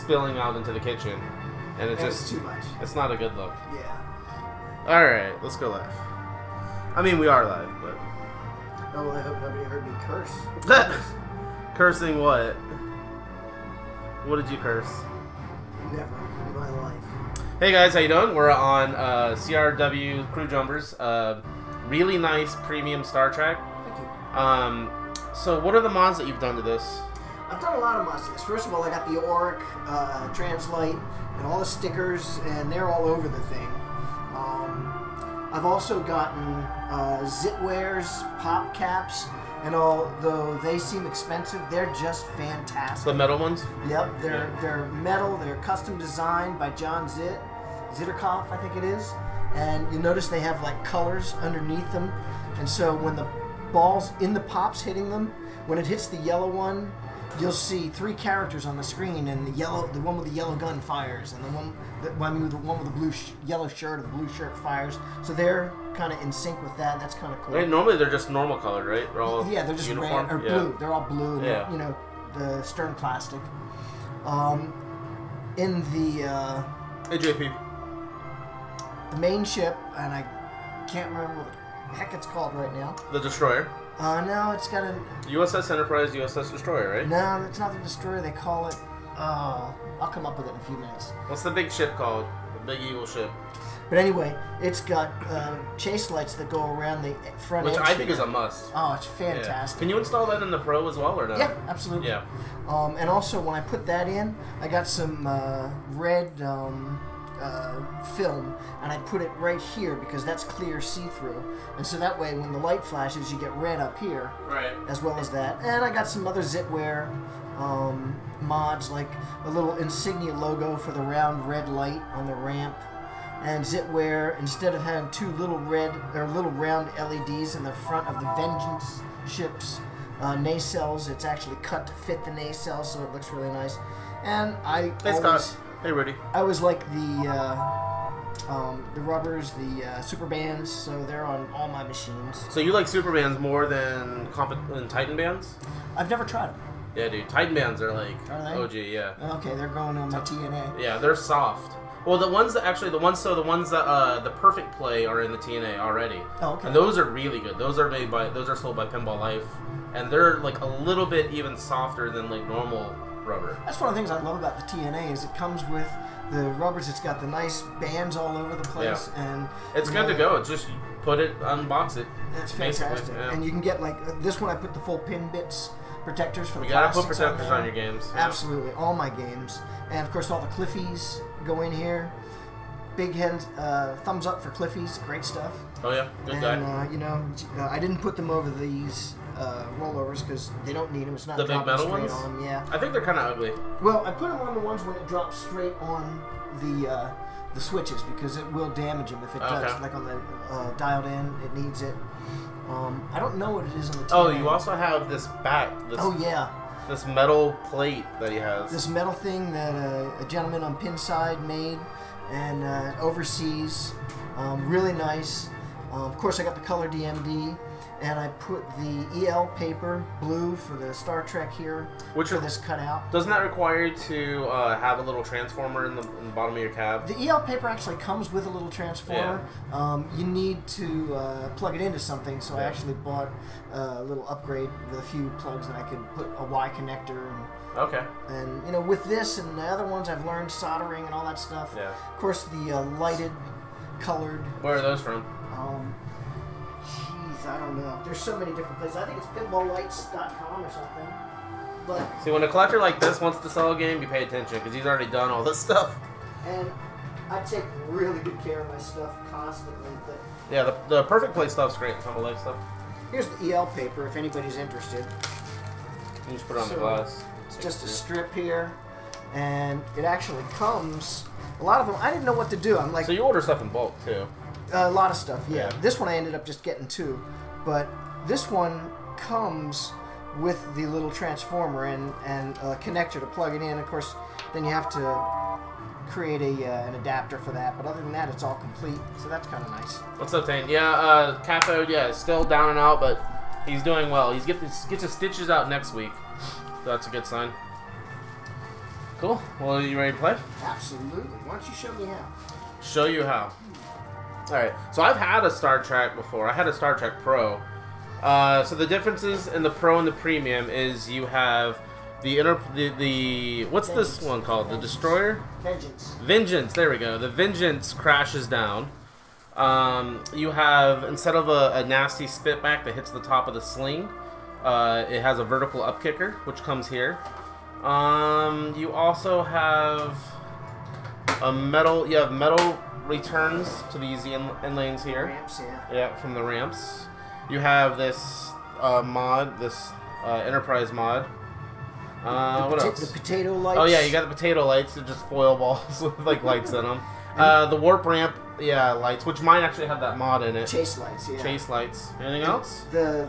spilling out into the kitchen, and it's just too much. It's not a good look. Yeah. All right, let's go live. I mean, we are live, but. Oh, well, I hope nobody heard me curse. Cursing what? What did you curse? Never in my life. Hey guys, how you doing? We're on CRW Crew Jumpers. Really nice premium Star Trek. Thank you. So what are the mods that you've done to this? I've done a lot of mods to this. First of all, I got the Auric Translite and all the stickers, and they're all over the thing. I've also gotten Zitwares, pop caps, and although they seem expensive, they're just fantastic. The metal ones? Yep, they're metal. They're custom designed by John Zitterkoff, I think it is. And you notice they have like colors underneath them, and so when the ball's in the pops hitting them, when it hits the yellow one, you'll see 3 characters on the screen, and the one with the yellow gun fires, and the one with the blue yellow shirt or the blue shirt fires. So they're kind of in sync with that. That's kind of cool. Right, normally they're just normal colored, right? They're all they're just uniform? red or blue. They're all blue. And yeah. You know, the stern plastic. In the AJP. the main ship, and I can't remember what the heck it's called right now. The Destroyer. No, it's got a USS Enterprise, USS Destroyer, right? No, it's not the Destroyer. They call it. I'll come up with it in a few minutes. What's the big ship called? The big evil ship. But anyway, it's got chase lights that go around the front edge. Which I think is a must. Oh, it's fantastic. Yeah. Can you install that in the Pro as well, or not? Yeah, absolutely. Yeah. And also, when I put that in, I got some red film, and I put it right here because that's clear see-through. And so that way, when the light flashes, you get red up here. Right. As well as that. And I got some other Zitware mods, like a little insignia logo for the round red light on the ramp. And Zitware, instead of having 2 little round LEDs in the front of the Vengeance ship's nacelles, it's actually cut to fit the nacelles, so it looks really nice. And Hey Scott. Hey Rudy. I was like the rubbers, the super bands, so they're on all my machines. So you like super bands more than Titan bands? I've never tried them. Yeah, dude. Titan bands are like Are they? OG, yeah. Okay, they're going on my TNA. Yeah, they're soft. Well, the ones that the perfect play are in the TNA already. Oh, okay. And those are really good. Those are sold by Pinball Life, and they're like a little bit even softer than like normal rubber. That's one of the things I love about the TNA is it comes with the rubbers. It's got the nice bands all over the place, and it's good to go. It's just put it, unbox it. It's fantastic, yeah. And you can get like this one. I put the full pin bits protectors for the. You gotta put plastics protectors on your games. Yeah. Absolutely, all my games, and of course all the Cliffies go in here. Big hands, thumbs up for Cliffies. Great stuff. Oh yeah, good guy. And you know, I didn't put them over these rollovers because they don't need them. It's not the big metal ones. On them. Yeah. I think they're kind of ugly. Well, I put them on the ones when it drops straight on the switches because it will damage them if it does. Like on the dialed in, it needs it. I don't know what it is on the TNA. Oh, you also have this back. Oh yeah. This metal plate that he has. This metal thing that a gentleman on Pinside made and overseas. Really nice. Of course, I got the color DMD, and I put the EL paper blue for the Star Trek here. For this cutout. Doesn't that require you to have a little transformer in the bottom of your cab? The EL paper actually comes with a little transformer. Yeah. You need to plug it into something, so I actually bought a little upgrade with a few plugs, and I could put a Y connector. Okay. And you know, with this and the other ones, I've learned soldering and all that stuff. Yeah. Of course, the lighted, colored. Where are those from? Jeez, I don't know. There's so many different places. I think it's pinballlights.com or something. But see, when a collector like this wants to sell a game, you pay attention because he's already done all this stuff. And I take really good care of my stuff constantly. But yeah, the Perfect Play stuff's great. Pinball Life stuff. Here's the EL paper if anybody's interested. You just put it on the glass. It's just a strip here, and it actually comes. A lot of them, I didn't know what to do. I'm like, so you order stuff in bulk too? A lot of stuff, yeah. This one I ended up just getting 2, but this one comes with the little transformer and a connector to plug it in. Of course, then you have to create an adapter for that. But other than that, it's all complete. So that's kind of nice. What's up, Tane? Yeah, Cathode, still down and out, but he's doing well. He's gets his stitches out next week. So that's a good sign. Cool. Well, are you ready to play? Absolutely. Why don't you show me how? Show you how. Alright, so I've had a Star Trek before. I had a Star Trek Pro. So the differences in the Pro and the Premium is you have the what's this one called? The Destroyer? Vengeance. Vengeance, there we go. The Vengeance crashes down. You have, instead of a nasty spitback that hits the top of the sling, it has a vertical up kicker, which comes here. You also have metal returns to these end lanes here. Ramps, yeah. Yeah, from the ramps. You have this mod, this Enterprise mod. What else? The potato lights. Oh yeah, you got the potato lights. They're just foil balls with like lights in them. The warp ramp, yeah, lights, which mine actually have that mod in it. Chase lights, yeah. Chase lights. Anything else? The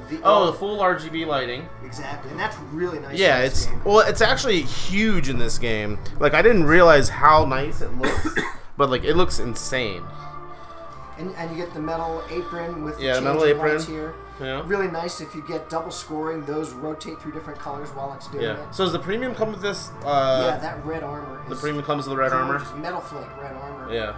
full RGB lighting. Exactly, and that's really nice. Yeah, it's actually huge in this game. Like, I didn't realize how nice it looks, but like it looks insane. And you get the metal apron with the metal apron here. Yeah. Really nice if you get double scoring. Those rotate through different colors while it's doing it. So does the Premium come with this? Yeah, that red armor. The Premium comes with the red armor? Metal flake red armor. Yeah.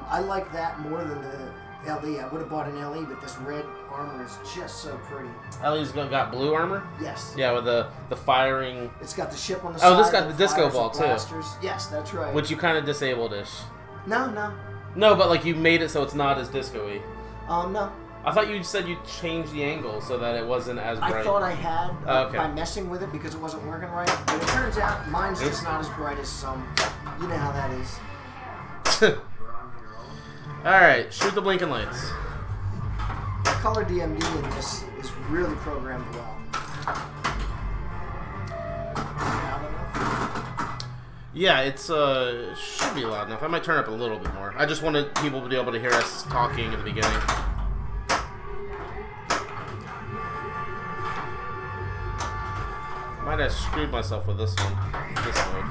I like that more than the LE. I would have bought an LE, but this red armor is just so pretty. LE's got blue armor? Yes. Yeah, with the firing. It's got the ship on the side. Oh, this got the disco ball too. Yes, that's right. Which you kind of disabled-ish. No. No, but like you made it so it's not as disco-y. No. I thought you said you changed the angle so that it wasn't as bright. I thought I had Okay. by messing with it because it wasn't working right. But it turns out mine's just not as bright as some. You know how that is. Alright, shoot the blinking lights. The color DMD in this is really programmed well. Loud enough? Yeah, it's should be loud enough. I might turn up a little bit more. I just wanted people to be able to hear us talking at the beginning. Might have screwed myself with this one. This mode.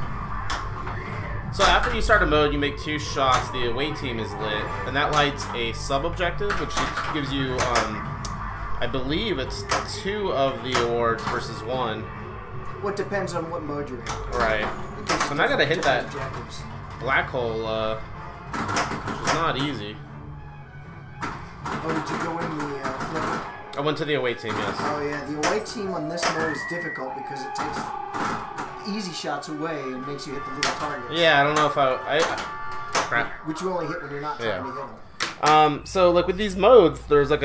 So after you start a mode, you make 2 shots. The away team is lit, and that lights a sub-objective, which gives you, I believe it's 2 of the awards versus 1. Well, it depends on what mode you're in. Right. So now I gotta hit that objectives. black hole, which is not easy. Oh, did you go in the flipper? I went to the away team, yes. Oh yeah, the away team on this mode is difficult because it takes easy shots away and makes you hit the little targets. Yeah, I don't know if crap. Which you only hit when you're not trying to hit them. So like with these modes, there's like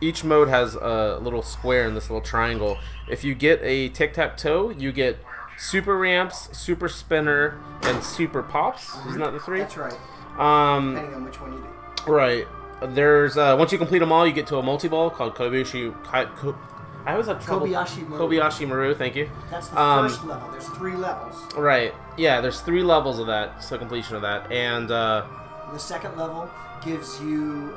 each mode has a little square in this little triangle. If you get a tic-tac-toe, you get super ramps, super spinner, and super pops. Isn't that the 3? That's right. Depending on which one you do. Right. There's once you complete them all, you get to a multi-ball called Kobayashi. I always have trouble. Kobayashi Maru. Thank you. That's the first level. There's 3 levels. Right. Yeah. There's 3 levels of that. So completion of that, and the second level gives you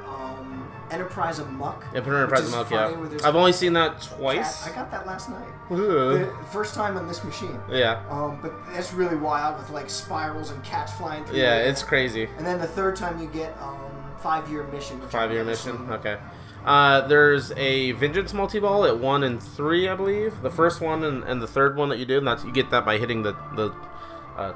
Enterprise Amok. Yeah, Enterprise Amok. Yeah. I've only seen that twice. I got that last night. The first time on this machine. Yeah. But it's really wild with like spirals and cats flying through. Yeah, it's crazy. And then the third time you get 5-year mission. 5-year mission. Okay. There's a Vengeance multi-ball at 1 and 3, I believe. The first one and the third one that you do, and you get that by hitting the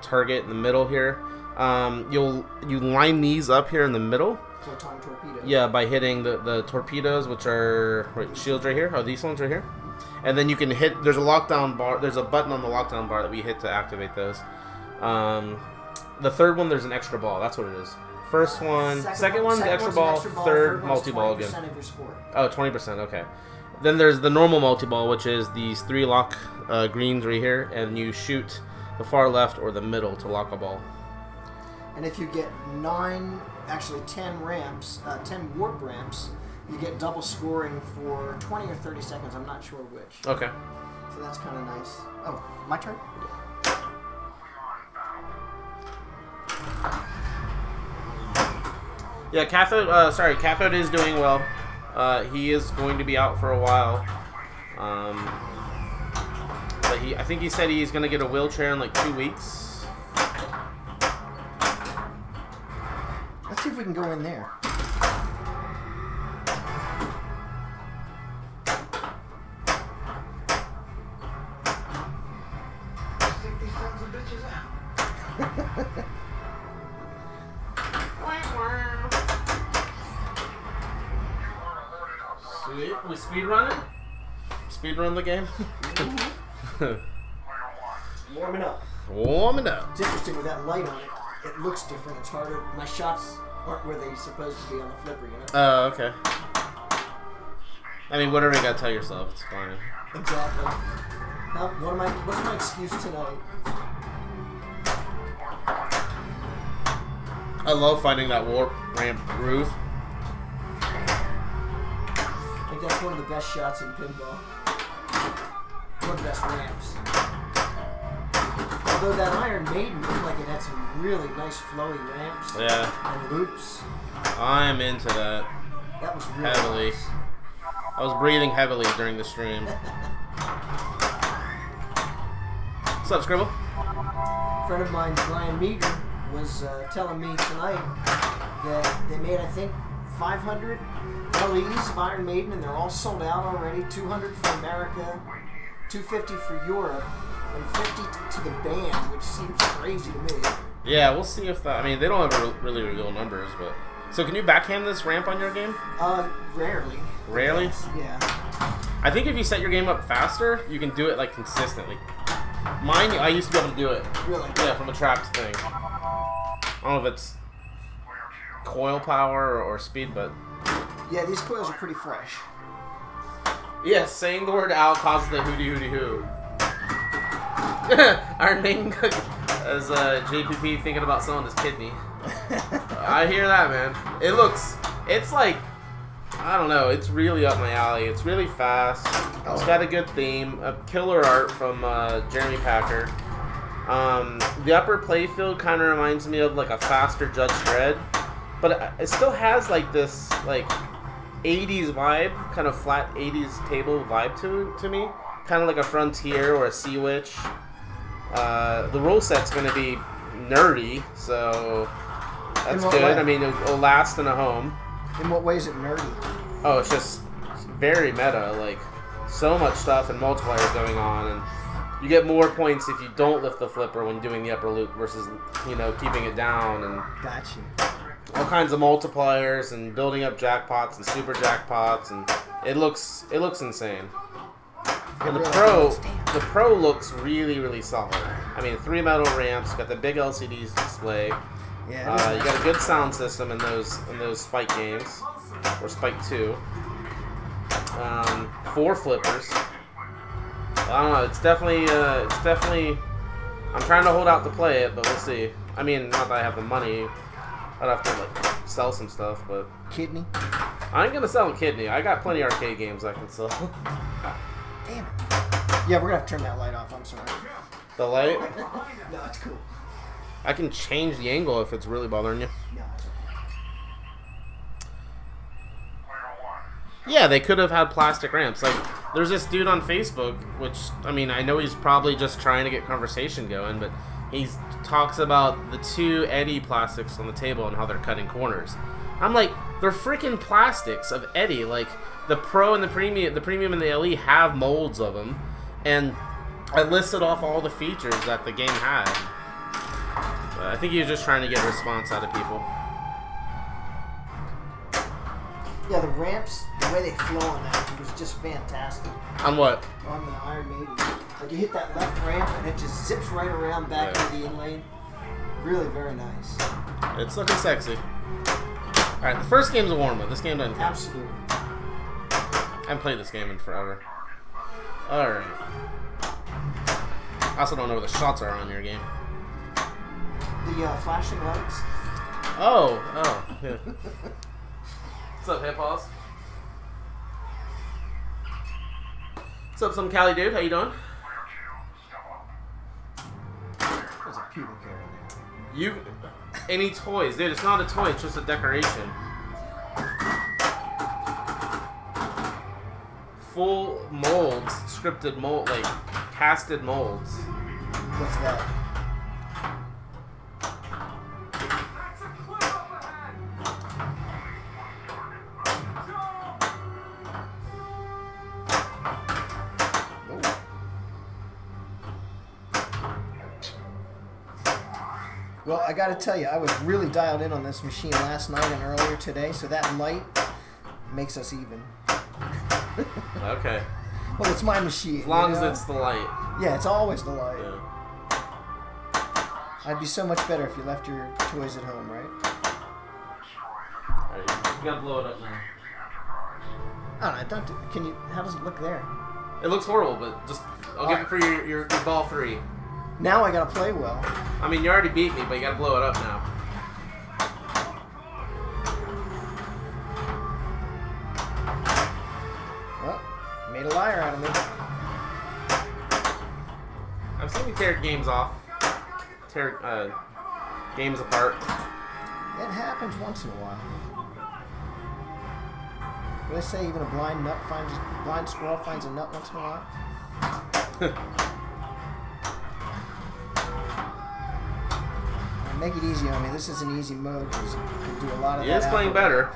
target in the middle here. You line these up here in the middle. Photon torpedoes. Yeah, by hitting the torpedoes, which are shields right here. Oh, these ones right here. And then you can hit. There's a lockdown bar. There's a button on the lockdown bar that we hit to activate those. The third one, there's an extra ball. That's what it is. First one, second one's the extra ball, third multi-ball again. 20% of your score. Oh, 20%, okay. Then there's the normal multi-ball, which is these 3 lock greens right here, and you shoot the far left or the middle to lock a ball. And if you get 10 ramps, 10 warp ramps, you get double scoring for 20 or 30 seconds. I'm not sure which. Okay. So that's kind of nice. Oh, my turn? Yeah, Cathode is doing well. He is going to be out for a while. But I think he said he's going to get a wheelchair in like 2 weeks. Let's see if we can go in there. Take these sons of bitches out. Sweet. We speed running? Speed run the game? Warming up. Warming up. It's interesting with that light on it. It looks different. It's harder. My shots aren't where they're supposed to be on the flipper, you know? Oh, okay. I mean, whatever you gotta tell yourself, it's fine. Exactly. Now, what's my excuse tonight? I love finding that warp ramp groove. I think that's one of the best shots in pinball. One of the best ramps. Although that Iron Maiden looked like it had some really nice flowy ramps. Yeah. And loops. I'm into that. That was really heavily. nice. I was breathing heavily during the stream. What's up, Scribble? A friend of mine, Brian Meager, was telling me tonight that they made, I think, 500 LEs of Iron Maiden, and they're all sold out already. 200 for America, 250 for Europe, and 50 to the band, which seems crazy to me. Yeah, we'll see if that... I mean, they don't have really real numbers, but... So can you backhand this ramp on your game? Rarely. Rarely? Yes, yeah. I think if you set your game up faster, you can do it, like, consistently. Mine, I used to be able to do it. Really? Yeah, from a trapped thing. I don't know if it's coil power or speed, but... Yeah, these coils are pretty fresh. Yeah, saying the word out causes the hooty hooty hoo. Iron Maiden as JPP thinking about selling his kidney. I hear that, man. It's like, I don't know, it's really up my alley. It's really fast. It's got a good theme. A killer art from Jeremy Packer. The upper playfield kind of reminds me of like a faster Judge Dredd, but it still has like this like 80s vibe, kind of flat 80s table vibe to me. Kind of like a Frontier or a Sea Witch. The rule set's going to be nerdy, so that's good. Way? I mean, it'll last in a home. In what way is it nerdy? Oh, it's just very meta. Like, so much stuff and multipliers going on, and you get more points if you don't lift the flipper when doing the upper loop versus, you know, keeping it down, and Gotcha. all kinds of multipliers and building up jackpots and super jackpots, and it looks insane. And the Pro looks really, really solid. I mean, 3 metal ramps, got the big LCD display. Yeah. You got a good sound system in those Spike games, or Spike 2. 4 flippers. I don't know. It's definitely. I'm trying to hold out to play it, but we'll see. I mean, not that I have the money. I'd have to like sell some stuff, but Kidney. I ain't gonna sell a kidney. I got plenty of arcade games I can sell. Damn it. Yeah, we're gonna have to turn that light off. I'm sorry. The light? No, it's cool. I can change the angle if it's really bothering you. No, it's okay. Yeah, they could have had plastic ramps. Like, there's this dude on Facebook, which, I mean, I know he's probably just trying to get conversation going, but he talks about the 2 Eddie plastics on the table and how they're cutting corners. I'm like, they're freaking plastics of Eddie. Like, the Pro and the Premium and the LE have molds of them, and I listed off all the features that the game had. I think he was just trying to get a response out of people. Yeah, the ramps, the way they flow on that was just fantastic. On what? On the Iron Maiden. Like, you hit that left ramp and it just zips right around back into the in lane. Really very nice. It's looking sexy. Alright, the first game's a warm-up. This game doesn't count. Absolutely. I haven't played this game in forever. Alright. I also don't know where the shots are on your game. The flashing lights. Oh. Yeah. What's up, Hip Paws? What's up, some Cali dude? How you doing? There's a pubic hair in there. Any toys? Dude, it's not a toy, it's just a decoration. Full molds, scripted mold, like, casted molds. What's that? Well, I gotta tell you, I was really dialed in on this machine last night and earlier today, so that light makes us even. Okay. Well, it's my machine. As long as it's the light. Yeah, it's always the light. Yeah. I'd be so much better if you left your toys at home, right? Alright, you gotta blow it up now. I don't know. Can you? How does it look there? It looks horrible, but just I'll give it for your ball 3. Now I gotta play well. I mean, you already beat me, but you gotta blow it up now. Well, made a liar out of me. I've seen you tear games off. Tear games apart. It happens once in a while. What do they say? Even a blind squirrel finds a nut once in a while. Make it easy on me. This is an easy mode because you can do a lot of that. He is playing better.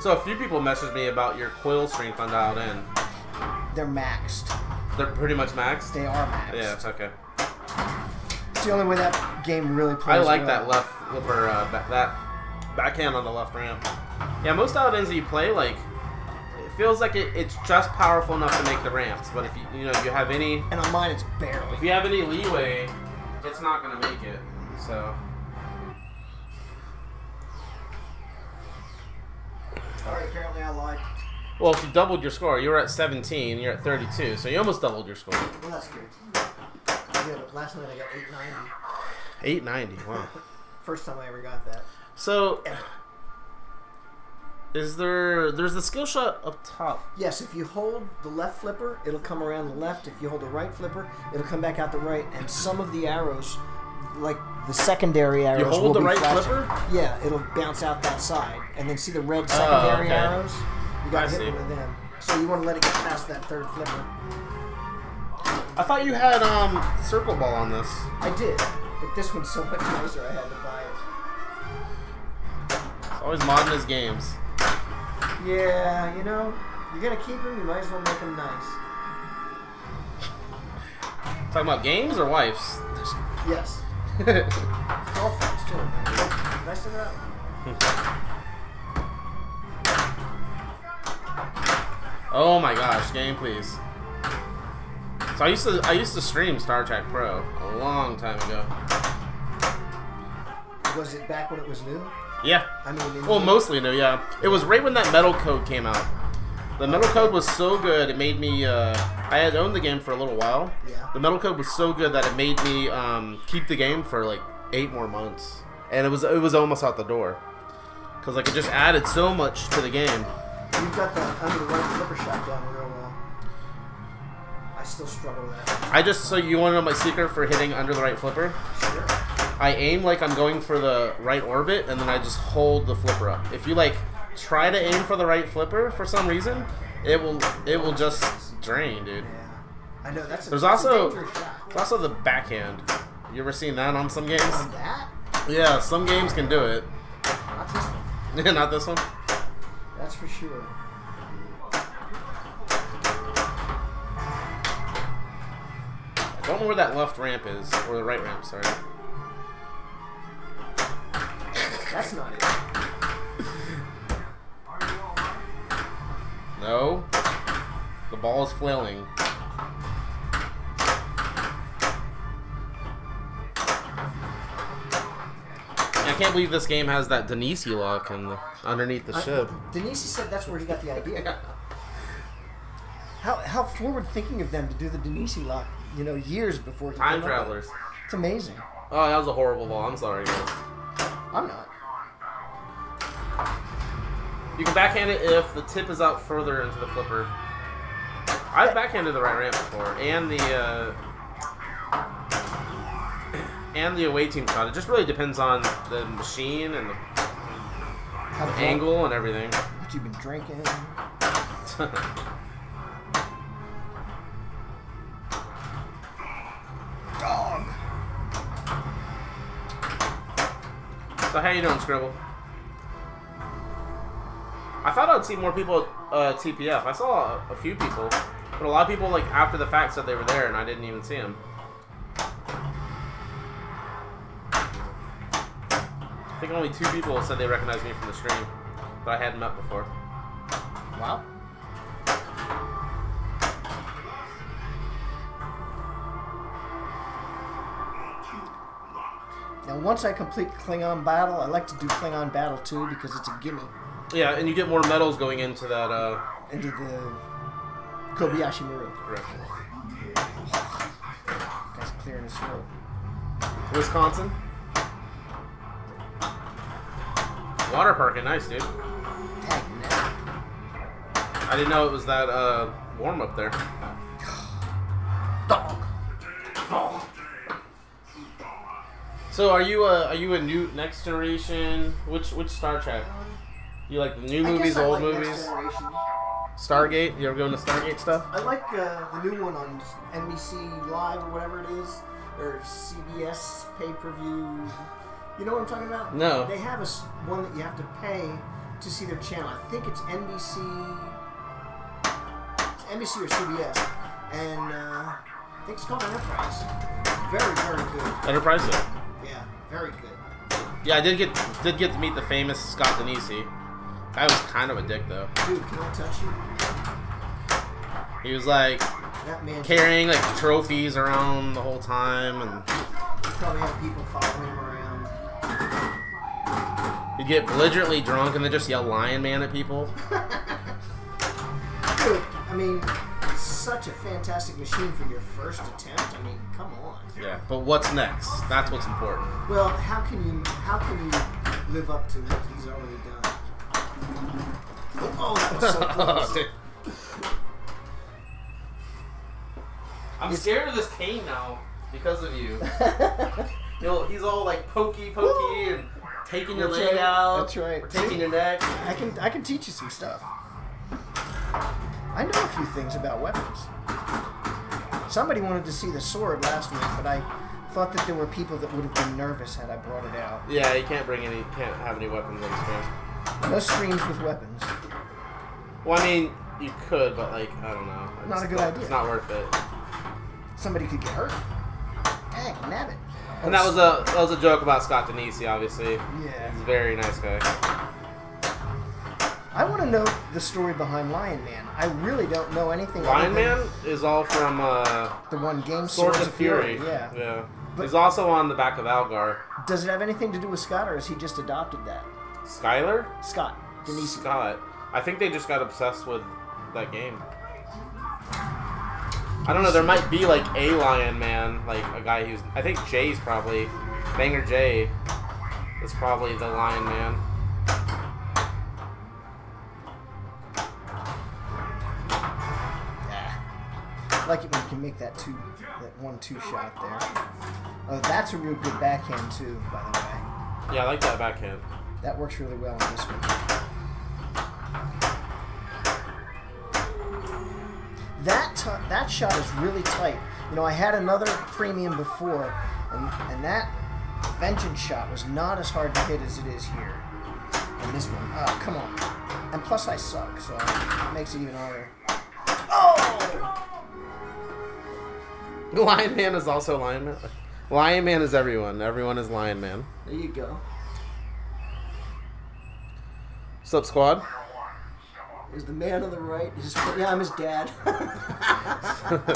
So a few people messaged me about your coil strength on dialed in. They're maxed. They're pretty much maxed? They are maxed. Yeah, it's okay. It's the only way that game really plays. I like well. that left flipper, that backhand on the left ramp. Yeah, most dialed ins that you play, like, it feels like it's just powerful enough to make the ramps. But if you have any, and on mine it's barely. if you have any leeway, it's not gonna make it. So. Alright, apparently I lied. Well, if you doubled your score, you were at 17, you're at 32, so you almost doubled your score. Well, that's good. Yeah, but last night I got 890. 890, wow. First time I ever got that. So, there's the skill shot up top. Yes, if you hold the left flipper, it'll come around the left. If you hold the right flipper, it'll come back out the right. And some of the arrows, like the secondary arrows, You hold will the be right flashing. flipper? Yeah, it'll bounce out that side. And then see the red secondary okay. arrows? You got to I hit see. one of them. So you want to let it get past that third flipper. I thought you had circle ball on this. I did, but this one's so much nicer I had to buy it. It's always modding his games. Yeah, you know, you're going to keep them, you might as well make them nice. Talking about games or wives? Yes. Girlfriends, too. Did I say that? Oh my gosh, game please. So I used to stream Star Trek Pro a long time ago. Was it back when it was new? Yeah. I mean, Well, mostly new, yeah. It was right when that Metal Code came out. The Metal Code was so good, it made me, I had owned the game for a little while. Yeah. The Metal Code was so good that it made me keep the game for like 8 more months. And it was almost out the door. Because like it just added so much to the game. You've got the under the right flipper shot down real well. I still struggle with that. So you want to know my secret for hitting under the right flipper? Sure. I aim like I'm going for the right orbit, and then I just hold the flipper up. If you like try to aim for the right flipper for some reason, it will just drain, dude. Yeah. I know that's a, There's that's also a dangerous shot. there's also the backhand. You ever seen that on some games? On that? Yeah, some games can do it. Not this one. Not this one. That's for sure. I don't know where that left ramp is, or the right ramp, sorry. That's not it. No. The ball is flailing. I can't believe this game has that Denisi lock underneath the ship. Denise said that's where he got the idea. How forward thinking of them to do the Denisi lock, you know, years before he Time came up with it. travelers. It's amazing. Oh, that was a horrible ball. I'm sorry, guys. I'm not. You can backhand it if the tip is out further into the flipper. I've backhanded the right ramp before, and the away team shot. It just really depends on the machine and the angle and everything. What you've been drinking. Dog. So how you doing, Scribble? I thought I'd see more people at TPF. I saw a few people, but a lot of people like after the fact said they were there, and I didn't even see them. think only 2 people said they recognized me from the stream, but I hadn't met before. Wow. Now, once I complete Klingon Battle, I like to do Klingon Battle too because it's a gimme. Yeah, and you get more medals going into that. Into the Kobayashi Maru. Correct. Guy's clearing his throat. Wisconsin. Water parking, nice, dude. Dang, man. I didn't know it was that warm up there. Dog. So are you a new next generation? Which Star Trek? You like the new movies, I old like movies? Next Generation. Stargate? You ever go into Stargate stuff? I like the new one on NBC Live or whatever it is, or CBS pay-per-view. You know what I'm talking about? No. They have one that you have to pay to see their channel. I think it's NBC or CBS, and I think it's called Enterprise. Very, very good. Enterprise? Yeah, very good. Yeah, I did get to meet the famous Scott Denisi. Guy was kind of a dick though. Dude, can I touch you? He was like That man carrying like trophies around the whole time, and you probably have people following him around. he'd get belligerently drunk and then just yell "Lion Man" at people. Dude, I mean, such a fantastic machine for your first attempt. I mean, come on. Yeah, but what's next? That's what's important. Well, how can you live up to what he's already done? Oh, that was so close. I'm scared of this cane now because of you. He's all like pokey and taking your leg out. That's right. Or taking your neck. I can teach you some stuff. I know a few things about weapons. Somebody wanted to see the sword last week, but I thought that there were people that would have been nervous had I brought it out. Yeah, you can't have any weapons on the stream. No streams with weapons. Well, I mean, you could, but like, I don't know. Not a good idea. It's not worth it. Somebody could get hurt. Dang, nabbit. And that was a joke about Scott Denisi, obviously. Yeah. He's a very nice guy. I want to know the story behind Lion Man. I really don't know anything. Lion Man is all from the one game Swords of Fury. Yeah. But he's also on the back of Algar. Does it have anything to do with Scott, or has he just adopted that? Skylar? Scott. Denise. Scott. I think they just got obsessed with that game. I don't know, there might be like a Lion Man, like a guy who's... I think Jay's probably... Banger Jay is probably the Lion Man. Yeah. I like it when you can make that 1-2 shot there. Oh, that's a real good backhand too, by the way. Yeah, I like that backhand. That works really well on this one. That shot is really tight. You know, I had another premium before, and that vengeance shot was not as hard to hit as it is here. And this one, oh, come on. And plus I suck, so it makes it even harder. Oh! Lion Man is also Lion Man. Lion Man is everyone. Everyone is Lion Man. There you go. What's up, squad? Is the man on the right? Yeah, I'm his dad. I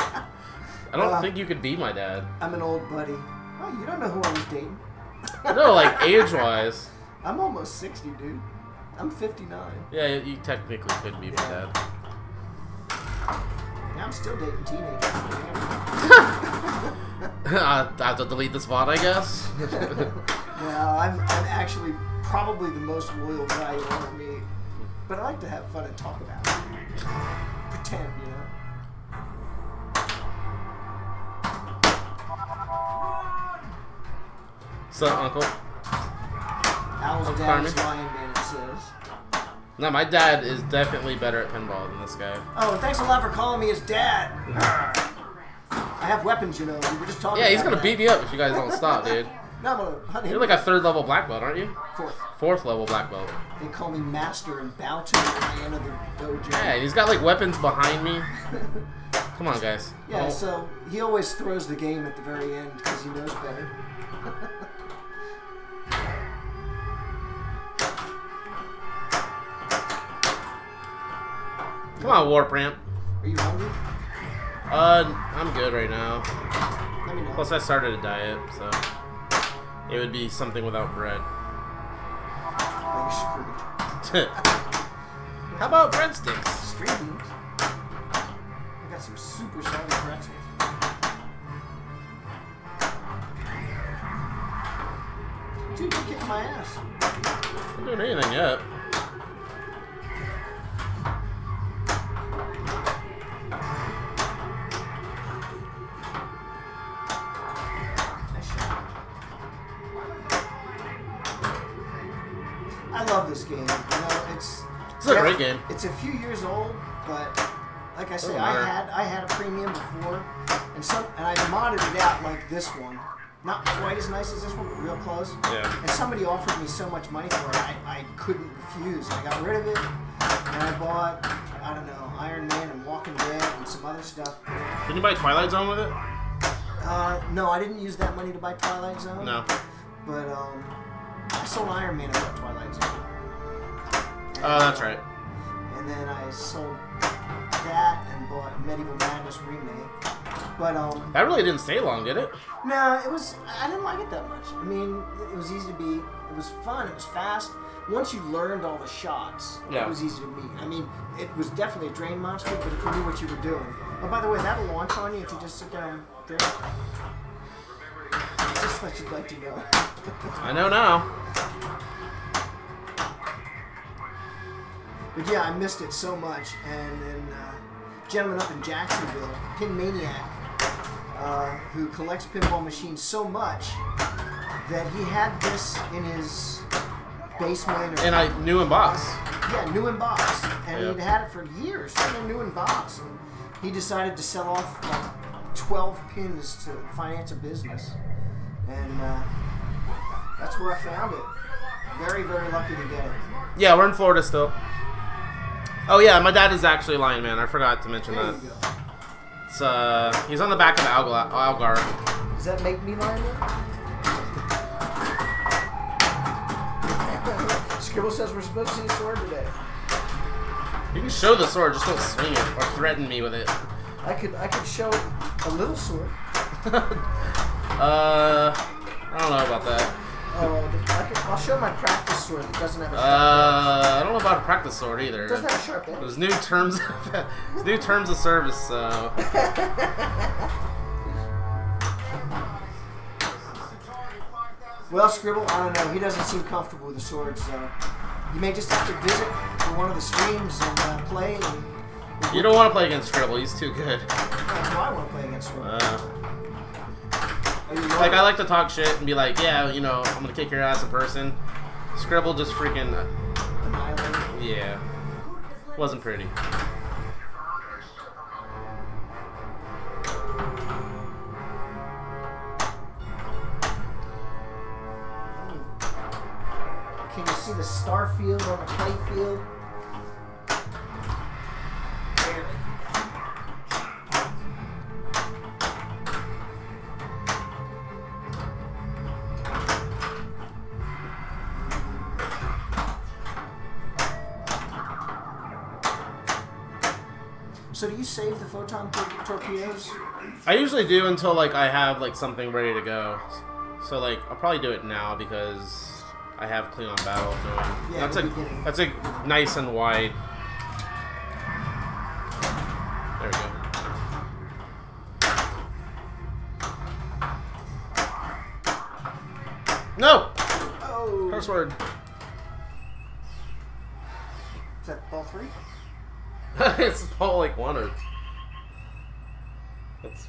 don't think you could be my dad. I'm an old buddy. Oh, you don't know who I was dating. No, like age-wise. I'm almost 60, dude. I'm 59. Yeah, you technically could be my dad. Yeah, I'm still dating teenagers. I have to delete this VOD, I guess. No, I'm actually probably the most loyal guy you'll ever meet. But I like to have fun and talk about it. Pretend, you know? What's up, Uncle? Owl's Uncle dad is Carmen? Lion Man, it says. No, my dad is definitely better at pinball than this guy. Oh, and thanks a lot for calling me his dad. I have weapons, you know. We were just talking Yeah, he's about gonna beat me up if you guys don't stop, dude. No, I'm gonna hunt him. You're like a 3rd level black belt, aren't you? 4th. 4th level black belt. They call me master and bow to me when I enter the dojo. Yeah, and he's got like weapons behind me. Come on, guys. Yeah, so he always throws the game at the very end because he knows better. Come on, Warp Ramp. Are you hungry? I'm good right now. Let me know. Plus, I started a diet, so it would be something without bread. Well, you're screwed. How about breadsticks? String beans. I got some super salty pretzels. Dude, you're kicking my ass. I'm not doing anything yet. I love this game. You know, it's a great game. It's a few years old, but like I say, Doesn't matter. I had a premium before, and I modded it out like this one. Not quite as nice as this one, but real close. Yeah. And somebody offered me so much money for it, I couldn't refuse. I got rid of it, and I bought, I don't know, Iron Man and Walking Dead and some other stuff. Did you buy Twilight Zone with it? No, I didn't use that money to buy Twilight Zone. No. But I sold Iron Man and bought Twilight Zone. Oh, that's right. And then I sold that and bought Medieval Madness Remake. But That really didn't stay long, did it? no, it was. I didn't like it that much. I mean, it was easy to beat. It was fun. It was fast. Once you learned all the shots, Yeah. it was easy to beat. I mean, it was definitely a drain monster, but if you knew what you were doing. Oh, by the way, that'll launch on you if you just sit down and drink. Just what you'd like to know. I know now. But yeah, I missed it so much. And then gentleman up in Jacksonville, Pin Maniac, who collects pinball machines so much that he had this in his basement. And I knew in box. Yeah, new in box. And Yeah. he'd had it for years, still new in box. And he decided to sell off like 12 pins to finance a business. And that's where I found it. Very, very lucky to get it. Yeah, we're in Florida still. Oh yeah, my dad is actually Lion Man. I forgot to mention There that. you go. It's he's on the back of the Algar. Does that make me Lion Man? Scribble says we're supposed to see a sword today. You can show the sword, just don't swing it or threaten me with it. I could show a little sword. I don't know about that. I'll show my practice sword that doesn't have a sharp I don't know about a practice sword either. edge. It doesn't have a sharp edge. There's new terms. There's new terms of service. So. Well, Scribble, I don't know. He doesn't seem comfortable with the sword, so you may just have to visit for one of the streams and play. And You don't want to play against Scribble. He's too good. that's why I want to play against Scribble. Like, I like to talk shit and be like, yeah, you know, I'm gonna kick your ass in person. Scribble just freaking, Annihilated. yeah, wasn't pretty. Can you see the star field on the play field? Barely. So do you save the photon torpedoes? I usually do until like I have like something ready to go. So like I'll probably do it now because I have Klingon Battle going. Yeah, that's a nice and wide. There we go. No! Oh. Curse word. Is that ball 3? It's ball like 1 or... It's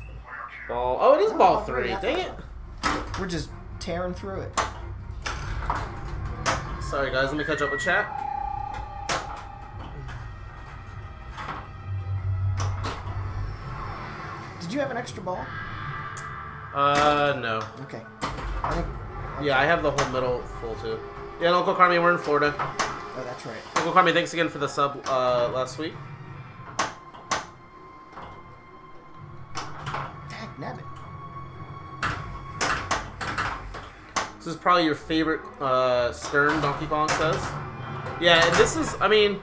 ball... Oh, it is ball 3. Dang it. We're just tearing through it. Sorry guys, let me catch up with chat. Did you have an extra ball? No. Okay. I think, Yeah, I have the whole middle full too. Yeah, and Uncle Carmi, we're in Florida. oh, that's right. Uncle Carmi, thanks again for the sub last week. Heck, nabbit. This is probably your favorite Stern Donkey Kong says. Yeah, and this is, I mean,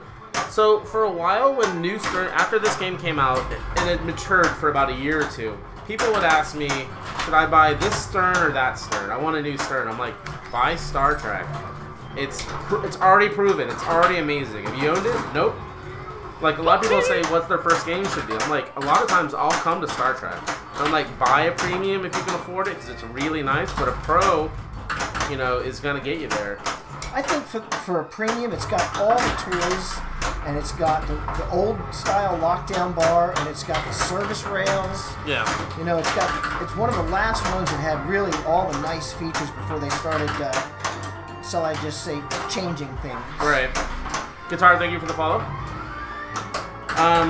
So for a while, when new Stern, after this game came out and it matured for about a year or two, people would ask me, should I buy this Stern or that Stern? I want a new Stern. I'm like, buy Star Trek. It's already proven. It's already amazing. Have you owned it? Nope. Like, a lot of people say, what's their first game should be? I'm like, a lot of times I'll come to Star Trek. I'm like, buy a premium if you can afford it, because it's really nice, but a pro, you know, is going to get you there. I think for a premium, it's got all the toys, and it's got the old style lockdown bar, and it's got the service rails. Yeah. You know, it's one of the last ones that had really all the nice features before they started, shall I just say, changing things. Right. Guitar, thank you for the follow.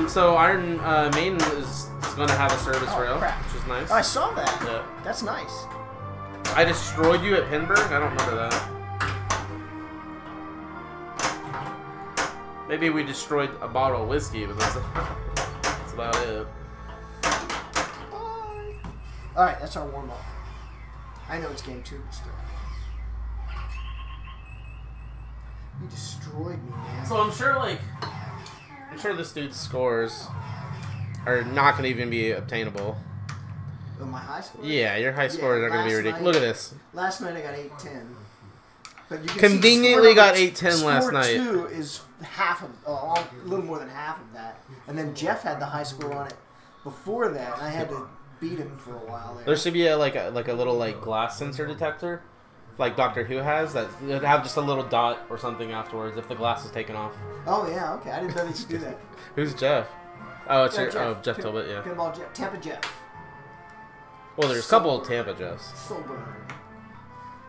So Iron Maiden is going to have a service rail, which is nice. Oh, I saw that. Yeah. That's nice. I destroyed you at Pinburg? I don't remember that. Maybe we destroyed a bottle of whiskey, but that's about it. Alright, that's our warm-up. I know it's game 2, but still. You destroyed me, man. So I'm sure this dude's scores are not going to even be obtainable. Oh, my high scores? Yeah, your high scores are going to be ridiculous. Look at this. Last night I got 8-10. But you can conveniently got 8-10 last night. Score 2 is half of, a little more than half of that. And then Jeff had the high score on it before that, and I had to beat him for a while there. There should be a little glass sensor detector, like Doctor Who has, that would have just a little dot or something afterwards if the glass is taken off. Oh yeah, okay. I didn't know they could do that. Who's Jeff? Oh, it's Jeff. Jeff Tilbert, yeah. Pinball Jeff, Tampa Jeff. Well, there's a couple of Tampa Jeffs. Soulburn.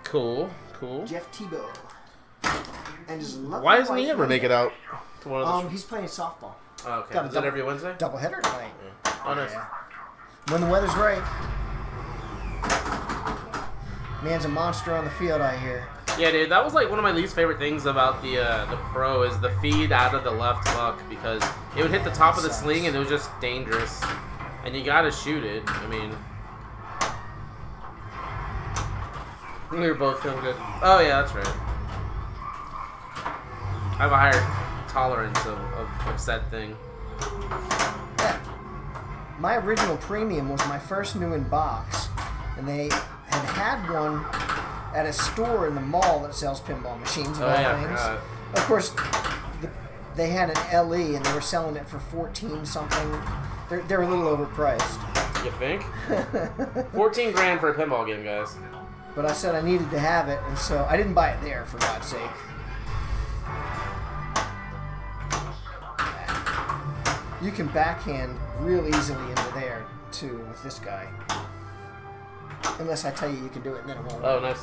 Cool. Jeff Tebow. And his why doesn't he ever make it out to one of those? He's playing softball. Oh, okay. Is it every Wednesday? Doubleheader tonight. Yeah. Oh, nice. Yeah. When the weather's right. Man's a monster on the field, I hear. Yeah, dude, that was one of my least favorite things about the Pro is the feed out of the left huck, because it would hit the top of the sling and it was just dangerous. And you gotta shoot it. I mean, we were both feeling good. Oh yeah, that's right. I have a higher tolerance of said thing. Yeah. My original premium was my first new in box, and they had one at a store in the mall that sells pinball machines and all things. I forgot. Of course, they had an LE and they were selling it for 14 something. They're a little overpriced. You think? 14 grand for a pinball game, guys. But I said I needed to have it, and so I didn't buy it there, for God's sake. You can backhand real easily into there, too, with this guy. Unless I tell you can do it, and then it won't work. Oh, nice.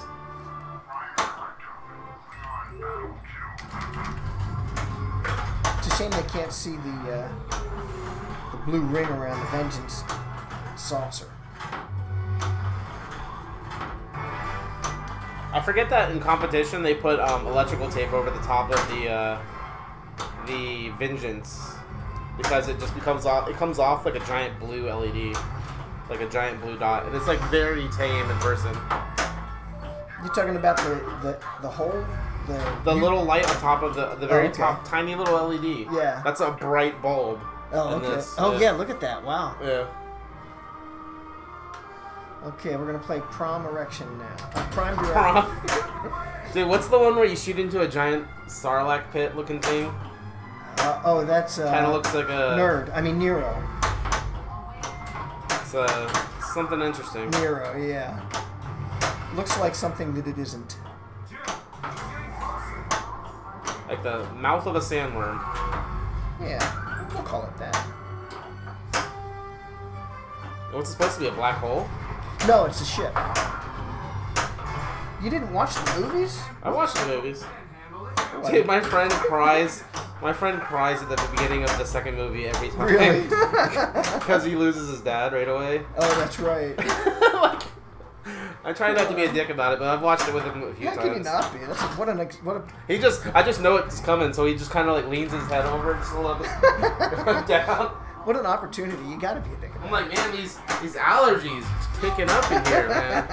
It's a shame they can't see the blue ring around the Vengeance saucer. I forget that in competition they put electrical tape over the top of the Vengeance, because it just becomes off. It comes off like a giant blue LED, like a giant blue dot, and it's very tame in person. You're talking about the hole, the little light on top of the very top, tiny little LED. Yeah, that's a bright bulb. Oh, okay. Oh yeah, look at that! Wow. Yeah. Okay, we're gonna play Prom Erection now. Prime Direction. Dude, what's the one where you shoot into a giant Sarlacc pit looking thing? Oh, that's kind of looks like a Nerd. I mean Nero. It's something interesting. Nero, yeah. Looks like something that it isn't. Like the mouth of a sandworm. Yeah, we'll call it that. What's it supposed to be, a black hole? No, it's a ship. You didn't watch the movies? I watched the movies. Dude, my friend cries. My friend cries at the beginning of the second movie every time. Really? Because he loses his dad right away. Oh, that's right. I try not to be a dick about it, but I've watched it with him a few times. How can you not be? That's what a. I just know it's coming, so he just kind of leans his head over just a little bit down. What an opportunity! You got to be a dick about it. I'm like, man, these allergies picking up in here, man.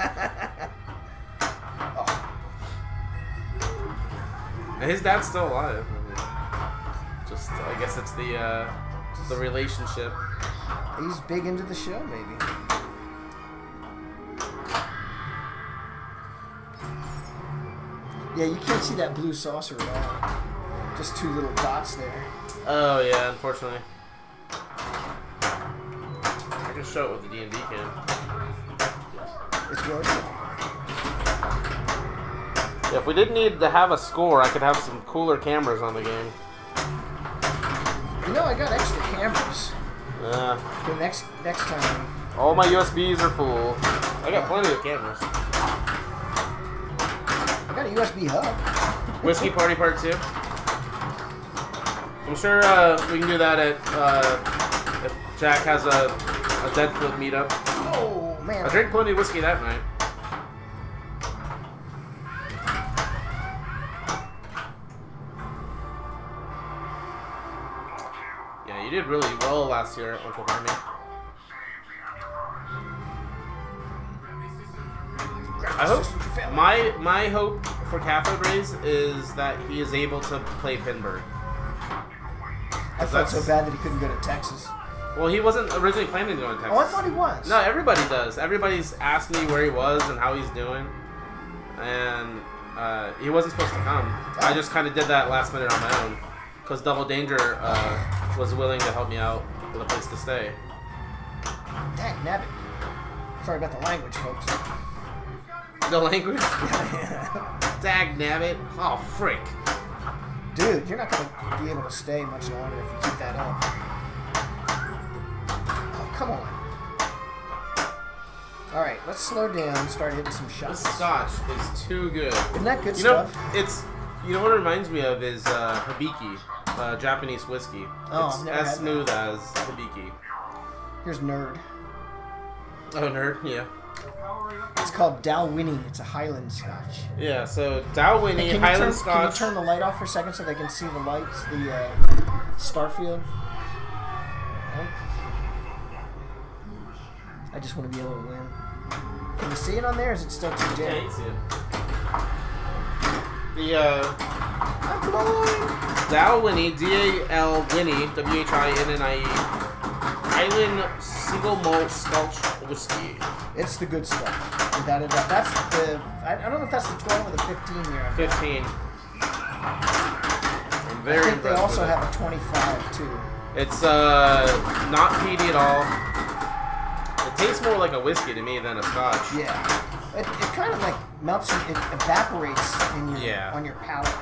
And his dad's still alive. Just, I guess it's the relationship. He's big into the show, maybe. Yeah, you can't see that blue saucer at all. Just two little dots there. Oh yeah, unfortunately. I can show it with the D&D cam. It's working. Yeah, if we didn't need to have a score, I could have some cooler cameras on the game. You know, I got extra cameras. For next time. All my USBs are full. I got plenty of cameras. I got a USB hub. Whiskey Party Part 2. I'm sure we can do that at if Jack has a Deadfoot meetup. Oh man! I drank plenty of whiskey that night. Yeah, you did really well last year at Uncle Harmony. I hope my hope for Cathode Rays is that he is able to play Pinball. I felt so bad that he couldn't go to Texas. Well, he wasn't originally planning to go to Texas. Oh, I thought he was. No, everybody does. Everybody's asked me where he was and how he's doing, and he wasn't supposed to come. I just kind of did that last minute on my own because Double Danger was willing to help me out with a place to stay. Dang nabbit. Sorry about the language, folks. The language? Dag nabbit. Oh, frick. Dude, you're not going to be able to stay much longer if you keep that up. Oh, come on. Alright, let's slow down and start hitting some shots. This scotch is too good. Isn't that good stuff? You know what it reminds me of is Hibiki, Japanese whiskey. Oh, it's as smooth as Hibiki. Here's Nerd. Oh, Nerd, yeah. It's called Dalwhinnie. It's a Highland Scotch. Yeah, so Dalwhinnie, Highland Scotch. Can you turn the light off for a second so they can see the lights, the Starfield? I just want to be able to win. Can you see it on there, or is it still too dim? Yeah, you see it. I'm blind. Dalwhinnie, D-A-L-Winnie, W-H-I-N-N-I-E. Highland Single Malt Scotch Whiskey. It's the good stuff. Without a doubt. That's the... I don't know if that's the 12 or the 15 here. 15. I'm very I think they also have a 25, too. It's not peaty at all. It tastes more like a whiskey to me than a scotch. Yeah. It kind of like melts, it evaporates in your, on your palate.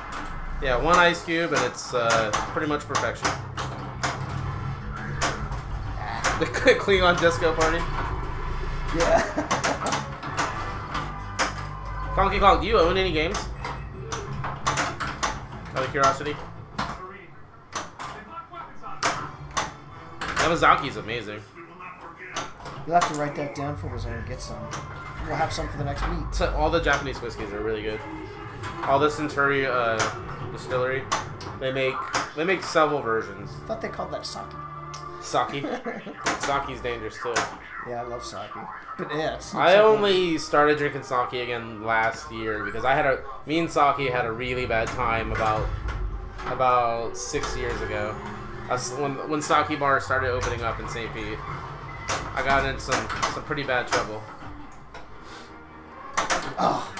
Yeah, one ice cube and it's pretty much perfection. The Klingon Disco Party. Yeah. Donkey Kong, do you own any games? Out of curiosity. Yamazaki's amazing. You'll have to write that down for us and get some. We'll have some for the next week. So all the Japanese whiskeys are really good. All the Centauri distillery, they make several versions. I thought they called that sake. Sake? Sake's dangerous too. Yeah, I love sake. But yeah, I only started drinking sake again last year because me and sake had a really bad time about 6 years ago. When sake bars started opening up in St. Pete, I got in some pretty bad trouble. Oh.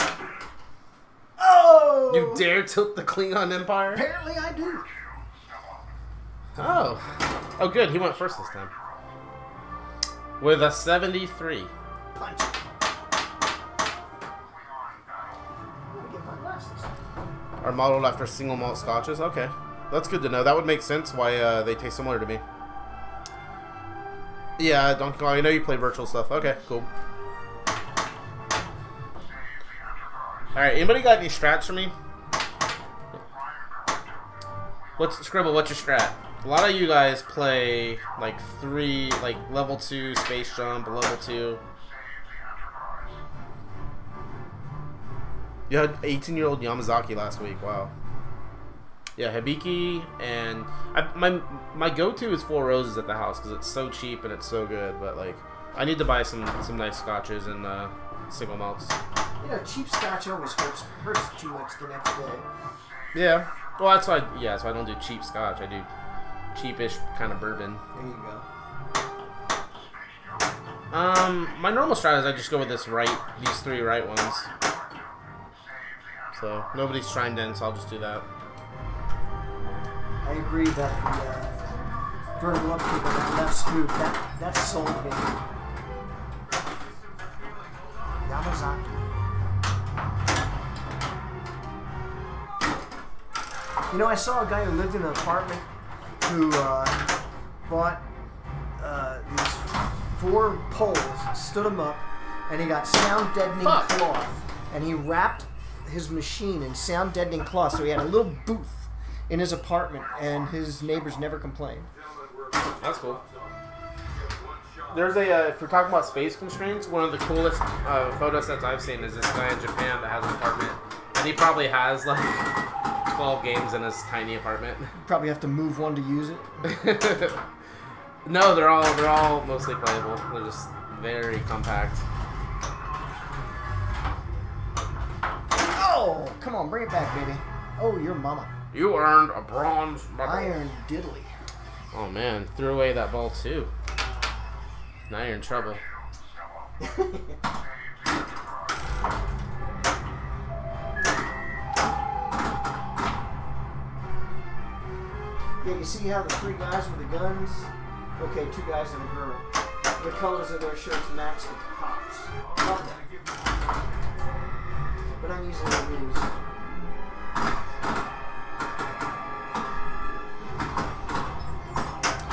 Oh! You dare tilt the Klingon Empire? Apparently I do. Oh. Oh, good. He went first this time. With a 73. Punch. Are modeled after single malt scotches? Okay. That's good to know. That would make sense why they taste similar to me. Yeah, Donkey Kong. I know you play virtual stuff. Okay, cool. Alright, anybody got any strats for me? Scribble, what's your strat? A lot of you guys play like level 2 space jump, level 2. You had 18-year-old Yamazaki last week. Wow. Yeah, Hibiki and my go-to is Four Roses at the house because it's so cheap and it's so good. But like, I need to buy some nice scotches and single malts. You know, cheap scotch always hurts too much the next day. Yeah. Well, that's why. Yeah, so I don't do cheap scotch. I do cheapish kind of bourbon. There you go. My normal strat is I just go with these 3 right ones. So nobody's trying in, so I'll just do that. I agree that the vertical upkeep on that left scoop, that's sold me. Yamazaki. You know, I saw a guy who lived in an apartment who bought these 4 poles, stood them up, and he got sound deadening cloth, and he wrapped his machine in sound deadening cloth, so he had a little booth in his apartment, and his neighbors never complained. That's cool. There's a, if we're talking about space constraints, one of the coolest photo sets I've seen is this guy in Japan that has an apartment, and he probably has like 12 games in his tiny apartment. You probably have to move one to use it. No, they're all mostly playable. They're just very compact. Oh, come on, bring it back, baby. Oh, your mama. You earned a bronze medal. Iron diddly. Oh man, threw away that ball too. Now you're in trouble. Yeah, you see how the 3 guys with the guns? Okay, 2 guys and a girl. The colors of their shirts match with the pops. Love that. But I'm using the news.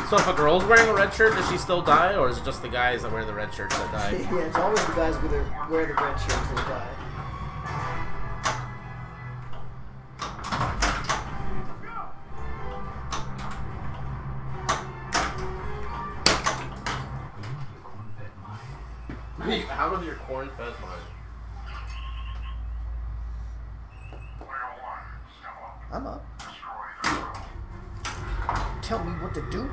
So if a girl's wearing a red shirt, does she still die, or is it just the guys that wear the red shirts that die? Yeah, it's always the guys with wear the red shirts that die. How was your corn-fed mine? I'm up. Tell me what to do.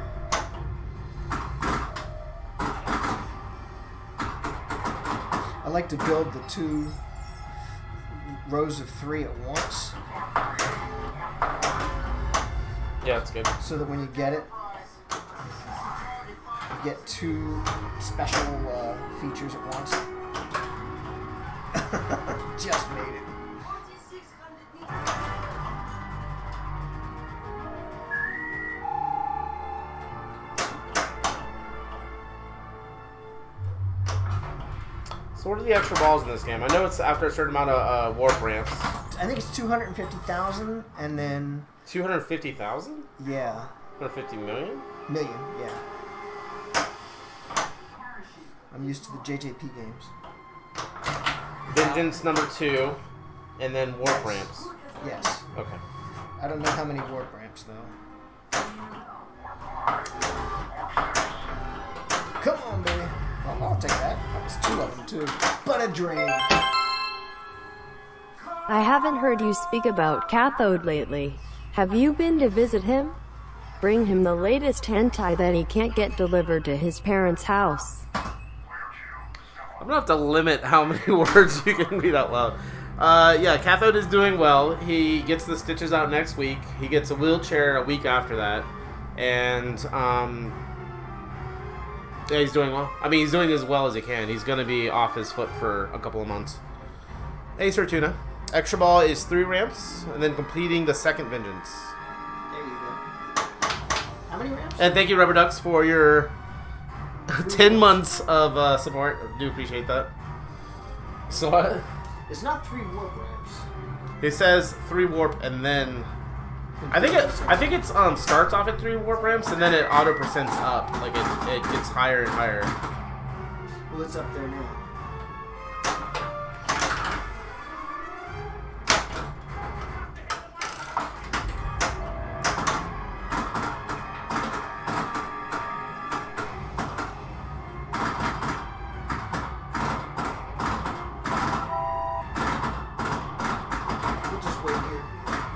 I like to build the 2 rows of 3 at once. Yeah, that's good. So that when you get it, you get 2 special features at once. Just made it. So what are the extra balls in this game? I know it's after a certain amount of warp ramps. I think it's 250,000, and then 250,000? yeah, 250 million? Million, yeah. I'm used to the JJP games. Vengeance number 2, and then warp ramps. Yes. Okay. I don't know how many warp ramps though. Come on, baby. Oh, I'll take that. That was 2 of them too. But a drain. I haven't heard you speak about Cathode lately. Have you been to visit him? Bring him the latest hentai that he can't get delivered to his parents' house. I'm gonna have to limit how many words you can read out loud. Yeah, Cathode is doing well. He gets the stitches out next week. He gets a wheelchair a week after that. And, yeah, he's doing well. I mean, he's doing as well as he can. He's gonna be off his foot for a couple of months. Hey, Sir Tuna. Extra ball is 3 ramps, and then completing the 2nd Vengeance. There you go. How many ramps? And thank you, Rubber Ducks, for your 10 months of support. I do appreciate that. So what? It's not 3 warp ramps. It says 3 warp, and then I think it starts off at 3 warp ramps, and then it auto percents up. Like it gets higher and higher. Well, it's up there now.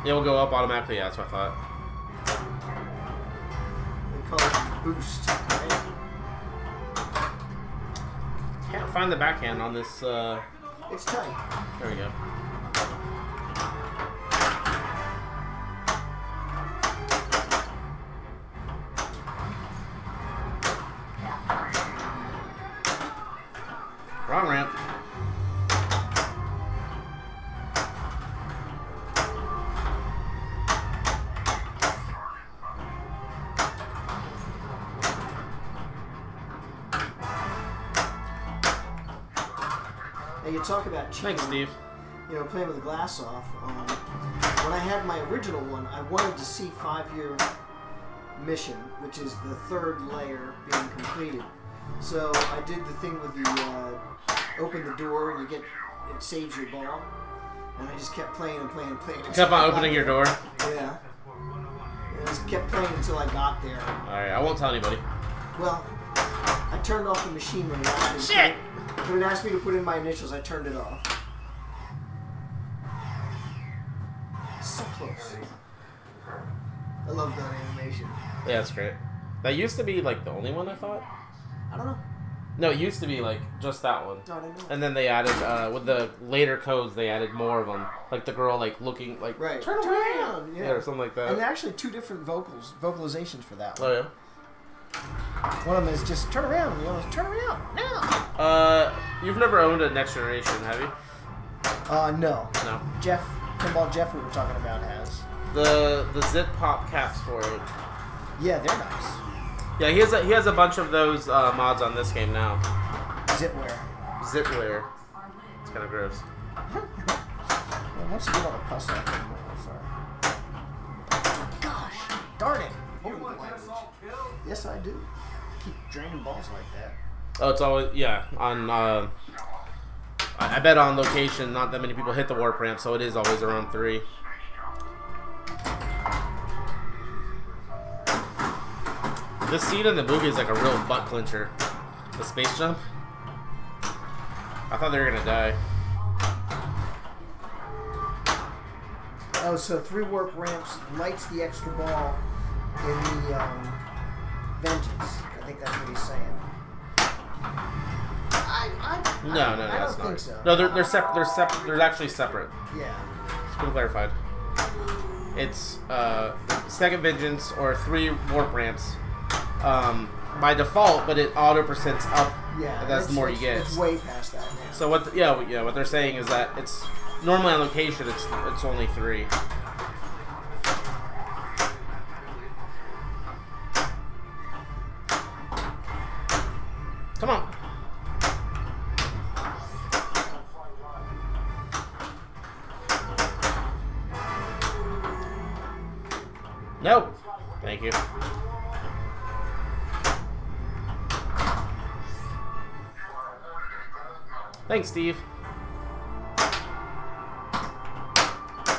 It will go up automatically, yeah, that's what I thought. They call it boost, right? Can't find the backhand on this, It's tight. There we go. Wrong ramp. Now you talk about cheating. Thanks, Steve. You know, playing with the glass off. When I had my original one, I wanted to see 5-year mission, which is the 3rd layer being completed. So I did the thing with the open the door and it saves your ball, and I just kept playing and playing and playing. Kept on opening your door. Yeah. And I just kept playing until I got there. All right, I won't tell anybody. Well, I turned off the machine when it asked me. Shit! When it asked me to put in my initials, I turned it off. So close. I love that animation. Yeah, that's great. That used to be like the only one, I thought. I don't know. No, it used to be like just that one. No, I don't know. And then they added with the later codes, they added more of them, like the girl like looking like Right. turn around, yeah, or something like that. And actually 2 different vocalizations for that one. Oh yeah. One of them is just turn around. The other is turn around now. You've never owned a Next Generation, have you? No. No. Pinball Jeff we were talking about has. The Zit Pop caps for it. Yeah, they're nice. Yeah, he has a bunch of those mods on this game now. Zitware. Zitware. It's kind of gross. Well, once you get all the pus off, sorry. Gosh, darn it. Yes, I do. Keep draining balls like that. Oh, it's always on. I bet on location, not that many people hit the warp ramp, so it is always around 3. This scene in the movie is like a real butt clincher. The space jump. I thought they were gonna die. Oh, so 3 warp ramps lights the extra ball in the Vengeance. I think that's what he's saying. No, I that's don't not. think so. No, they're separate. They're actually separate. Yeah. It's been clarified. It's second Vengeance or 3 warp ramps by default, but it auto percents up. Yeah. That's the more you get. It's way past that now. So what they're saying is that it's normally on location it's only 3. Come on. No. Thank you. Thanks, Steve.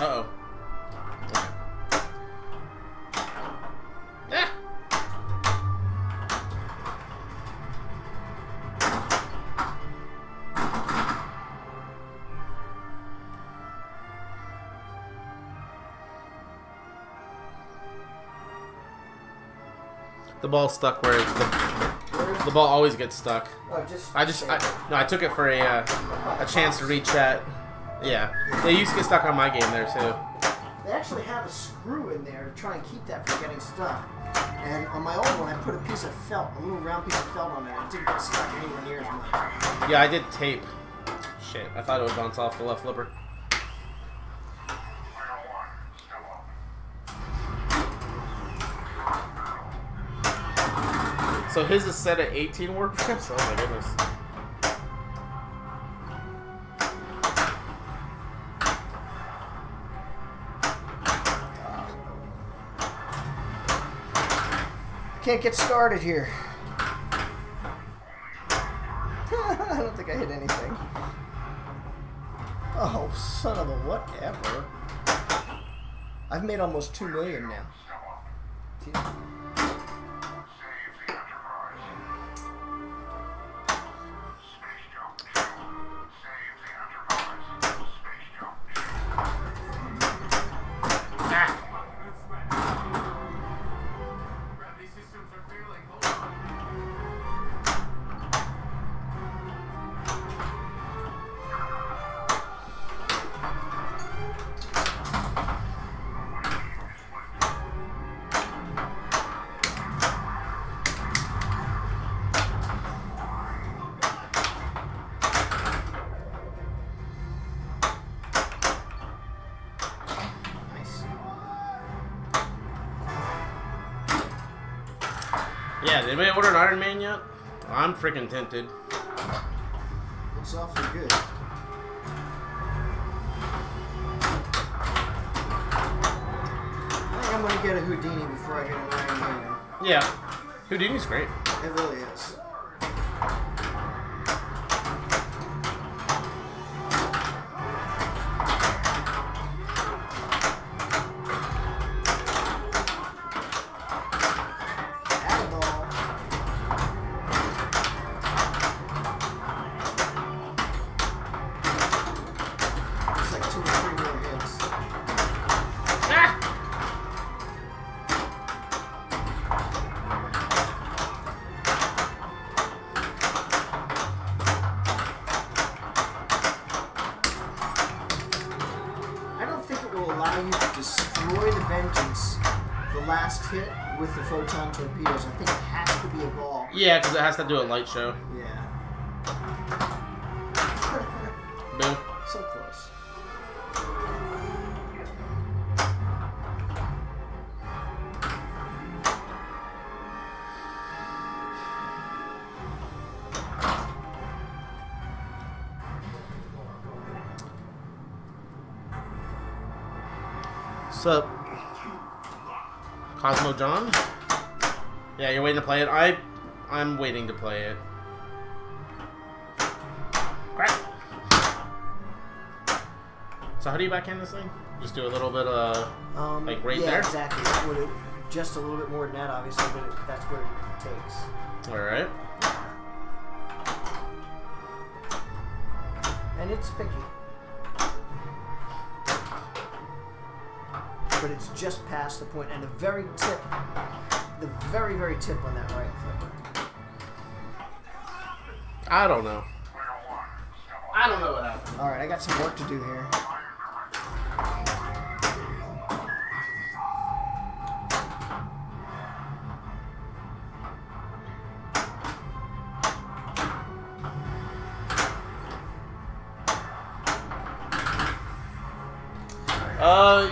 Uh-oh. Ah! The ball's stuck where the ball always gets stuck. Oh, I took it for a chance to read chat. Yeah, they used to get stuck on my game there too. They actually have a screw in there to try and keep that from getting stuck. And on my old one, I put a piece of felt, a little round piece of felt on it. It didn't get stuck anywhere near as much. Yeah, I did tape. Shit, I thought it would bounce off the left flipper. So his is set at 18 warp ramps? Oh my goodness. Can't get started here. I don't think I hit anything. Oh, son of a whatever. I've made almost 2 million now. Yeah, did anybody order an Iron Man yet? I'm freaking tempted. Looks awfully good. I think I'm gonna get a Houdini before I get an Iron Man. Yeah, Houdini's great. It really is. Allow you to destroy the Vengeance, the last hit with the photon torpedoes. I think it has to be a ball. Yeah, because it has to do a light show. Yeah. Boom. So close. What's up? Cosmo John? Yeah, you're waiting to play it? I'm waiting to play it. Crap! So how do you backhand this thing? Just do a little bit of, like right there? Yeah, exactly. Just a little bit more than that, obviously, but that's what it takes. Alright. And it's picky. But it's just past the point, and the very tip, the very, very tip on that right flipper. I don't know. I don't know what happened. Alright, I got some work to do here.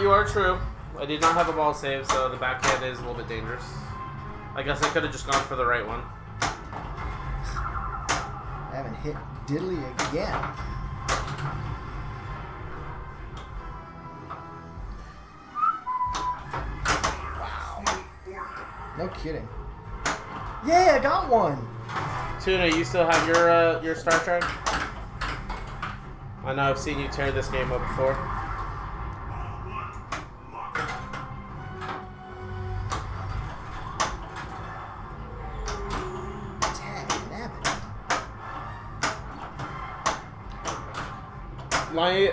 You are true. I did not have a ball save, so the backhand is a little bit dangerous. I guess I could have just gone for the right one. I haven't hit diddly again. Wow. No kidding. Yeah, I got one. Tuna, you still have your Star Trek? I know I've seen you tear this game up before.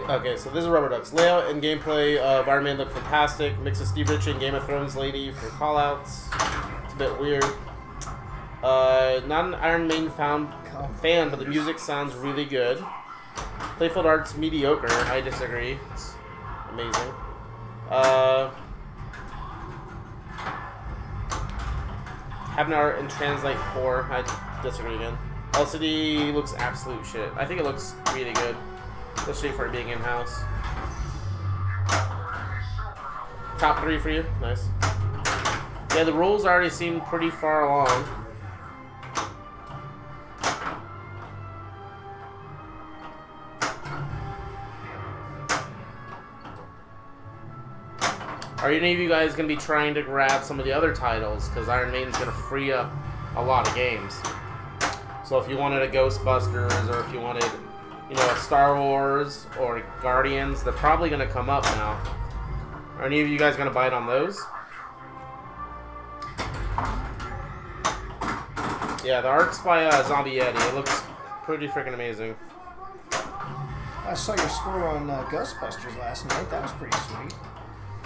Okay, so this is Rubber Ducks. Layout and gameplay of Iron Man look fantastic. Mix of Steve Rich and Game of Thrones lady for callouts. It's a bit weird. Not an Iron Man fan, but the music sounds really good. Playfield art's mediocre. I disagree. It's amazing. Having art and translate poor. I disagree again. LCD looks absolute shit. I think it looks really good. Especially for it being in-house. Top 3 for you. Nice. Yeah, the rules already seem pretty far along. Are any of you guys going to be trying to grab some of the other titles? Because Iron Maiden's going to free up a lot of games. So if you wanted a Ghostbusters, or if you wanted, you know, a Star Wars or Guardians, they're probably going to come up now. Are any of you guys going to bite on those? Yeah, the art's by Zombie Yeti. It looks pretty freaking amazing. I saw your score on Ghostbusters last night. That was pretty sweet.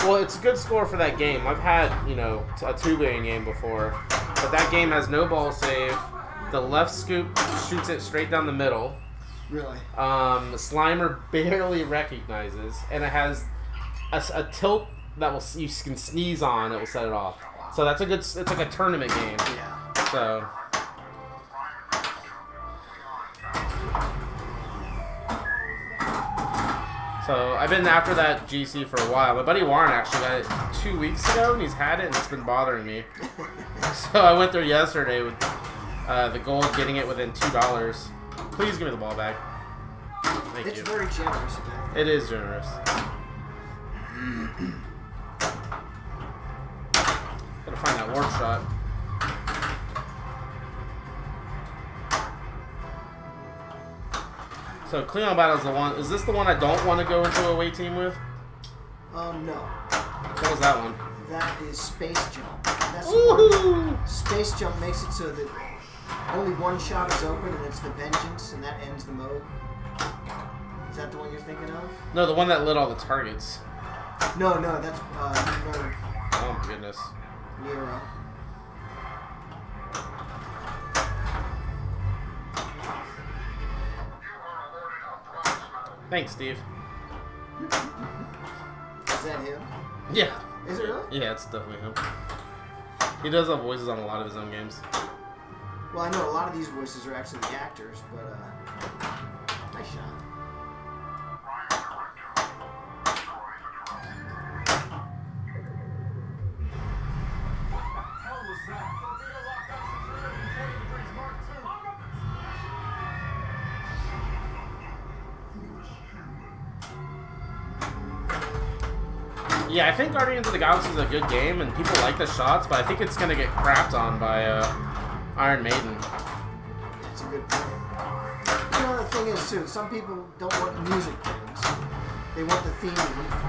Well, it's a good score for that game. I've had, you know, a two-game game before, but that game has no ball save. The left scoop shoots it straight down the middle. Really? The Slimer barely recognizes, and it has a tilt that you can sneeze on. It will set it off. So that's a good. It's like a tournament game. Yeah. So. So I've been after that GC for a while. My buddy Warren actually got it 2 weeks ago, and he's had it, and it's been bothering me. So I went there yesterday with the goal of getting it within $2. Please give me the ball back. Thank you. It's very generous of that. It is generous. Gotta find that warp shot. So Cleon Battle's the one. Is this the one I don't want to go into a away team with? No. What was that one? That is Space Jump. That's the one. Space Jump makes it so that only one shot is open, and it's the Vengeance, and that ends the mode. Is that the one you're thinking of? No, the one that lit all the targets. No, that's Nero. Oh my goodness. Nero. Thanks, Steve. Is that him? Yeah. Is it really? Yeah, it's definitely him. He does have voices on a lot of his own games. Well, I know a lot of these voices are actually the actors, but nice shot. Yeah, I think Guardians of the Galaxy is a good game, and people like the shots, but I think it's going to get crapped on by Iron Maiden. That's a good point. You know, the thing is, too, some people don't want music things. They want the theme of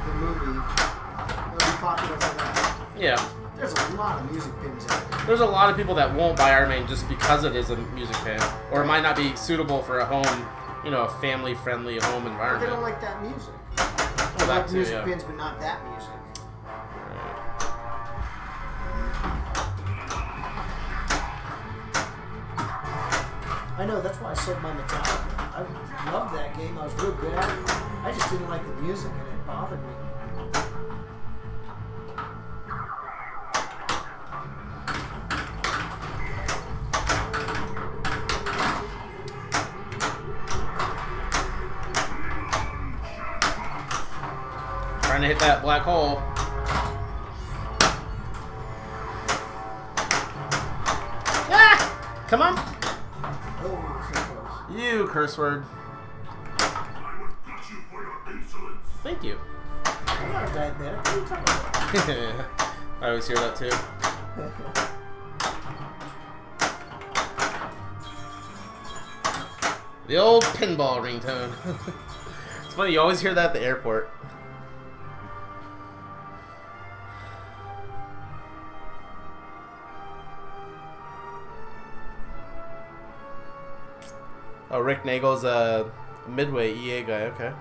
the movie. It'll be popular for that. Yeah. There's a lot of music pins out there. There's a lot of people that won't buy Iron Maiden just because it is a music pin, or it might not be suitable for a home, you know, a family-friendly home environment. But they don't like that music. Well, They that like too, music yeah. pins, but not that music. I know, that's why I sold my Metallica. I loved that game, I was real good at it. I just didn't like the music, and it bothered me. Trying to hit that black hole. Ah! Come on! Oh, so close. You curse word. Thank you. I'm not a diabetic. What are you talking about? I always hear that too. The old pinball ringtone. It's funny, you always hear that at the airport. Oh, Rick Nagel's a Midway EA guy, okay.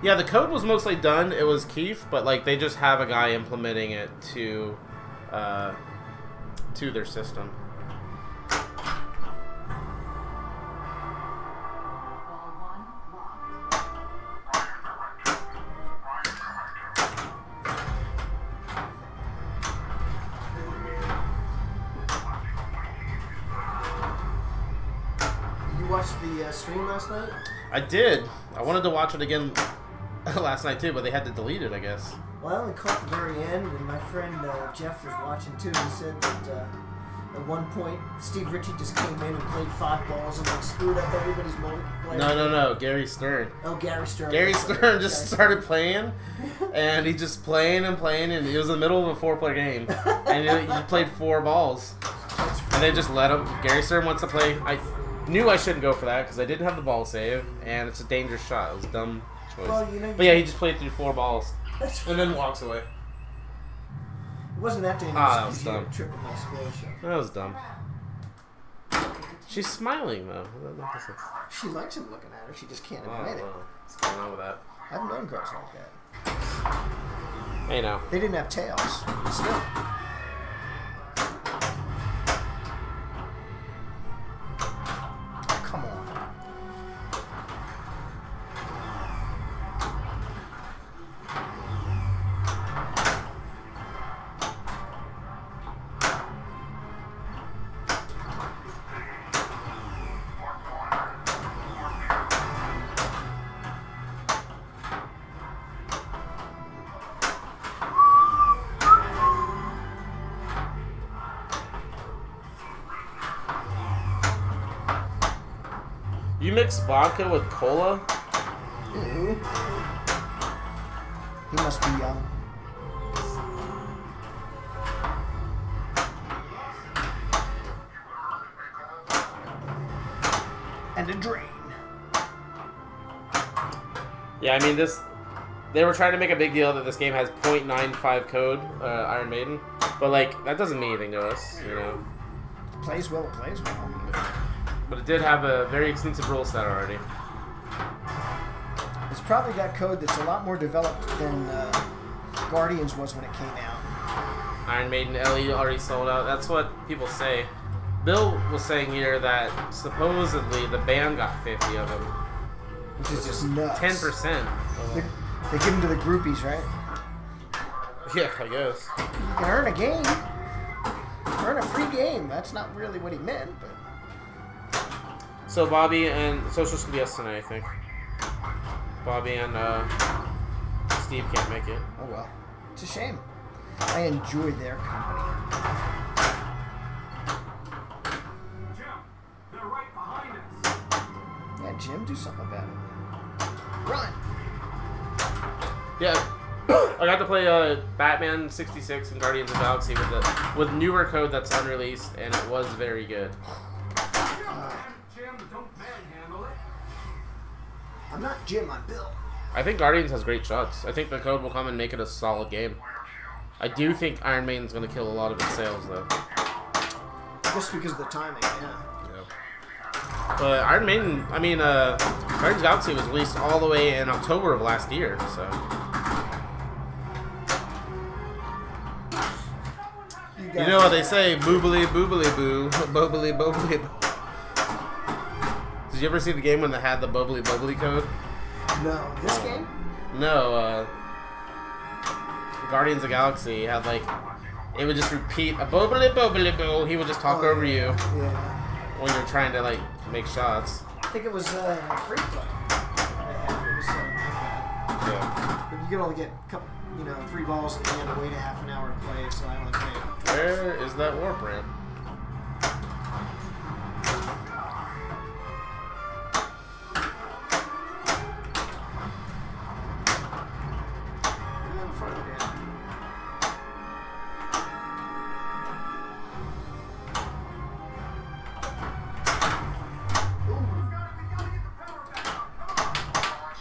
Yeah, the code was mostly done. It was Keith, but like they just have a guy implementing it to their system. Watched the stream last night? I did. I wanted to watch it again last night too, but they had to delete it, I guess. Well, I only caught the very end, and my friend Jeff was watching too. He said that at one point Steve Ritchie just came in and played 5 balls and like screwed up everybody's multiplayer. No. Gary Stern. Oh, Gary Stern. Gary Stern just started playing, and he just playing, and it was in the middle of a 4-player game, and he played 4 balls, and they just let him. Gary Stern wants to play. I knew I shouldn't go for that because I didn't have the ball save, and it's a dangerous shot. It was a dumb choice. Well, you know, but yeah, he just played through 4 balls, that's and then walks away. It wasn't that dangerous. Ah, that was dumb. Triple my score show. That was dumb. She's smiling though. She likes him looking at her. She just can't Oh, admit it. wow. What's going on with that? I've known girls like that. Hey now. They didn't have tails. Still. Come on. You mix vodka with cola? Ooh. He must be young. And a drain. Yeah, I mean this. They were trying to make a big deal that this game has 0.95 code, Iron Maiden, but like that doesn't mean anything to us, you know. It plays well. It plays well. But it did have a very extensive rule set already. It's probably got code that's a lot more developed than Guardians was when it came out. Iron Maiden LE already sold out. That's what people say. Bill was saying here that supposedly the band got 50 of them. Which is just nuts. 10%. They give them to the groupies, right? Yeah, I guess. You can earn a game. Earn a free game. That's not really what he meant, but... So Bobby and Social should be us tonight, I think. Bobby and Steve can't make it. Oh well, it's a shame. I enjoy their company. Jim, they're right behind us. Yeah, Jim, do something about it. Run. Yeah, I got to play Batman 66 and Guardians of the Galaxy with newer code that's unreleased, and it was very good. Jim, don't manhandle it. I'm not Jim, I'm Bill. I think Guardians has great shots. I think the code will come and make it a solid game. I do think Iron Maiden's going to kill a lot of its sales, though. Just because of the timing, yeah. But Iron Maiden, I mean, Guardians of the Galaxy was released all the way in October of last year, so... You know what they say, boobily boobily boo, boobily boobily boo. Did you ever see the game when they had the boobily boobily code? No. This game? No, Guardians of the Galaxy had like, it would just repeat a boobily boobily boo. He would just talk over you Yeah. when you're trying to like make shots. I think it was free play. It was Yeah. but you could only get a couple, 3 balls and you had to wait a half an hour to play, so I only played. Where is that warp ramp?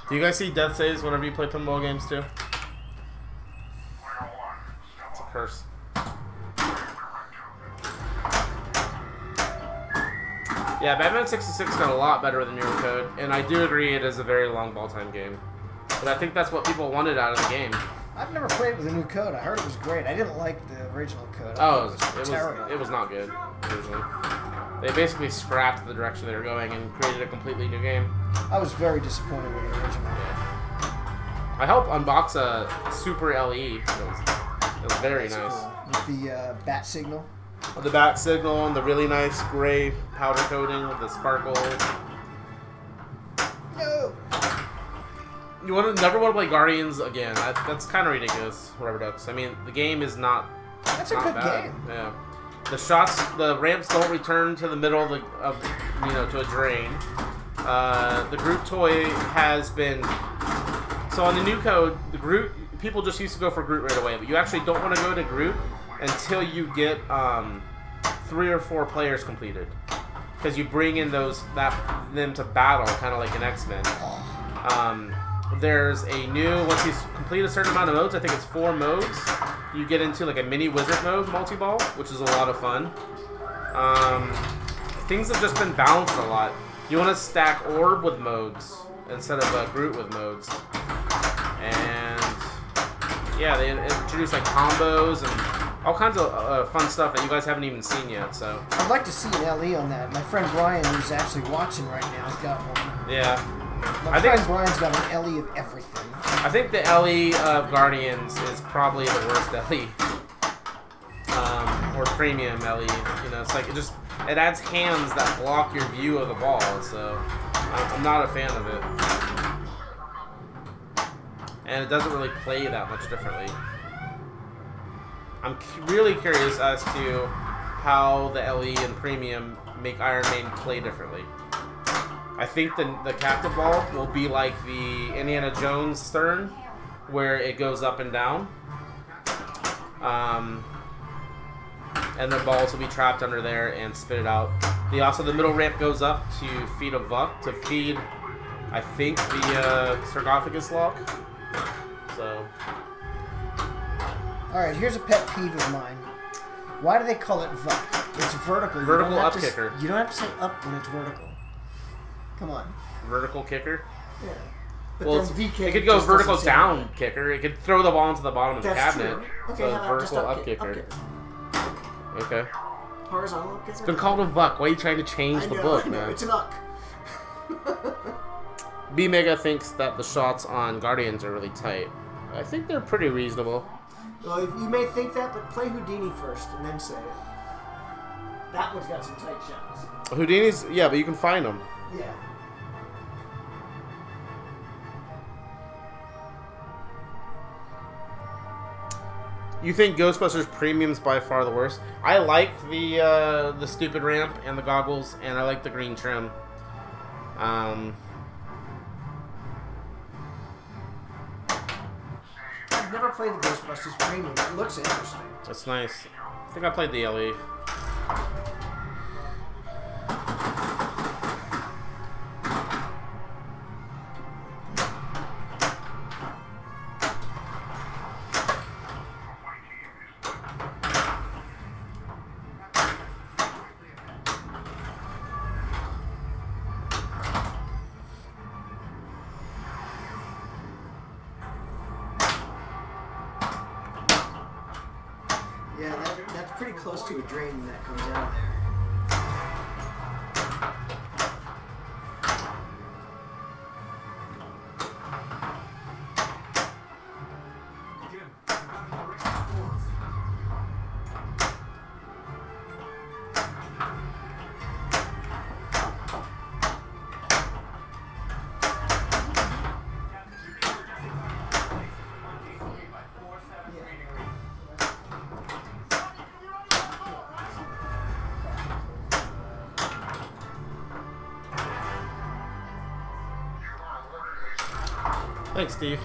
Do you guys see death saves whenever you play pinball games too? It's a curse. Yeah, Batman 66 got a lot better than newer code, and I do agree it is a very long ball time game. But I think that's what people wanted out of the game. I've never played with the new code. I heard it was great. I didn't like the original code. It was not good originally. They basically scrapped the direction they were going and created a completely new game. I was very disappointed with the original. I helped unbox a Super LE. It was very nice. Cool. With the bat signal. The bat signal and the really nice gray powder coating with the sparkle. No. You never want to play Guardians again. That's kind of ridiculous. Rubber Ducks. I mean, the game is not. That's a good game. Yeah. The shots, the ramps don't return to the middle of to a drain. The Groot toy has been. So on the new code, the Groot people just used to go for Groot right away, but you actually don't want to go to Groot until you get 3 or 4 players completed, because you bring in them to battle, kind of like an X-Men. There's a new, once you complete a certain amount of modes, I think it's 4 modes, you get into like a mini wizard mode multi-ball, which is a lot of fun. Things have just been balanced a lot. You want to stack Orb with modes instead of Groot with modes. And yeah, they introduced like combos and all kinds of fun stuff that you guys haven't even seen yet. So I'd like to see an LE on that. My friend Brian, who's actually watching right now, has got one. yeah, My friend Brian's got an LE of everything. I think the LE of Guardians is probably the worst LE, or premium LE. It's like it adds hands that block your view of the ball. So I'm not a fan of it. And it doesn't really play that much differently. I'm really curious as to how the LE and Premium make Iron Maiden play differently. I think the captive ball will be like the Indiana Jones stern, where it goes up and down. And the balls will be trapped under there and spit it out. The middle ramp goes up to feed a Vuck, to feed, I think, the sarcophagus lock. So. Alright, here's a pet peeve of mine. Why do they call it Vuck? It's vertical. Vertical up kicker. You don't have to say up when it's vertical. Come on. Vertical kicker? Yeah. But Well, then VK it could go just vertical doesn't say down that. kicker. It could throw the ball into the bottom of the That's cabinet. true. Okay, So how about just vertical up up kick? kicker. Up kicker. Okay. Horizontal up kicker? It's been called a Vuck. Why are you trying to change the book, I know, man? it's an uck. B Mega thinks that the shots on Guardians are really tight. I think they're pretty reasonable. Well, you may think that, but play Houdini first and then say it. That one's got some tight shots. Houdini's, yeah, but you can find them. Yeah. You think Ghostbusters Premium's by far the worst? I like the stupid ramp and the goggles, and I like the green trim. I've never played the Ghostbusters Premium. It looks interesting. That's nice. I think I played the LE. Yeah, that's pretty close to a drain that comes out of there. Jim, you got to erase the boards. Thanks, Steve.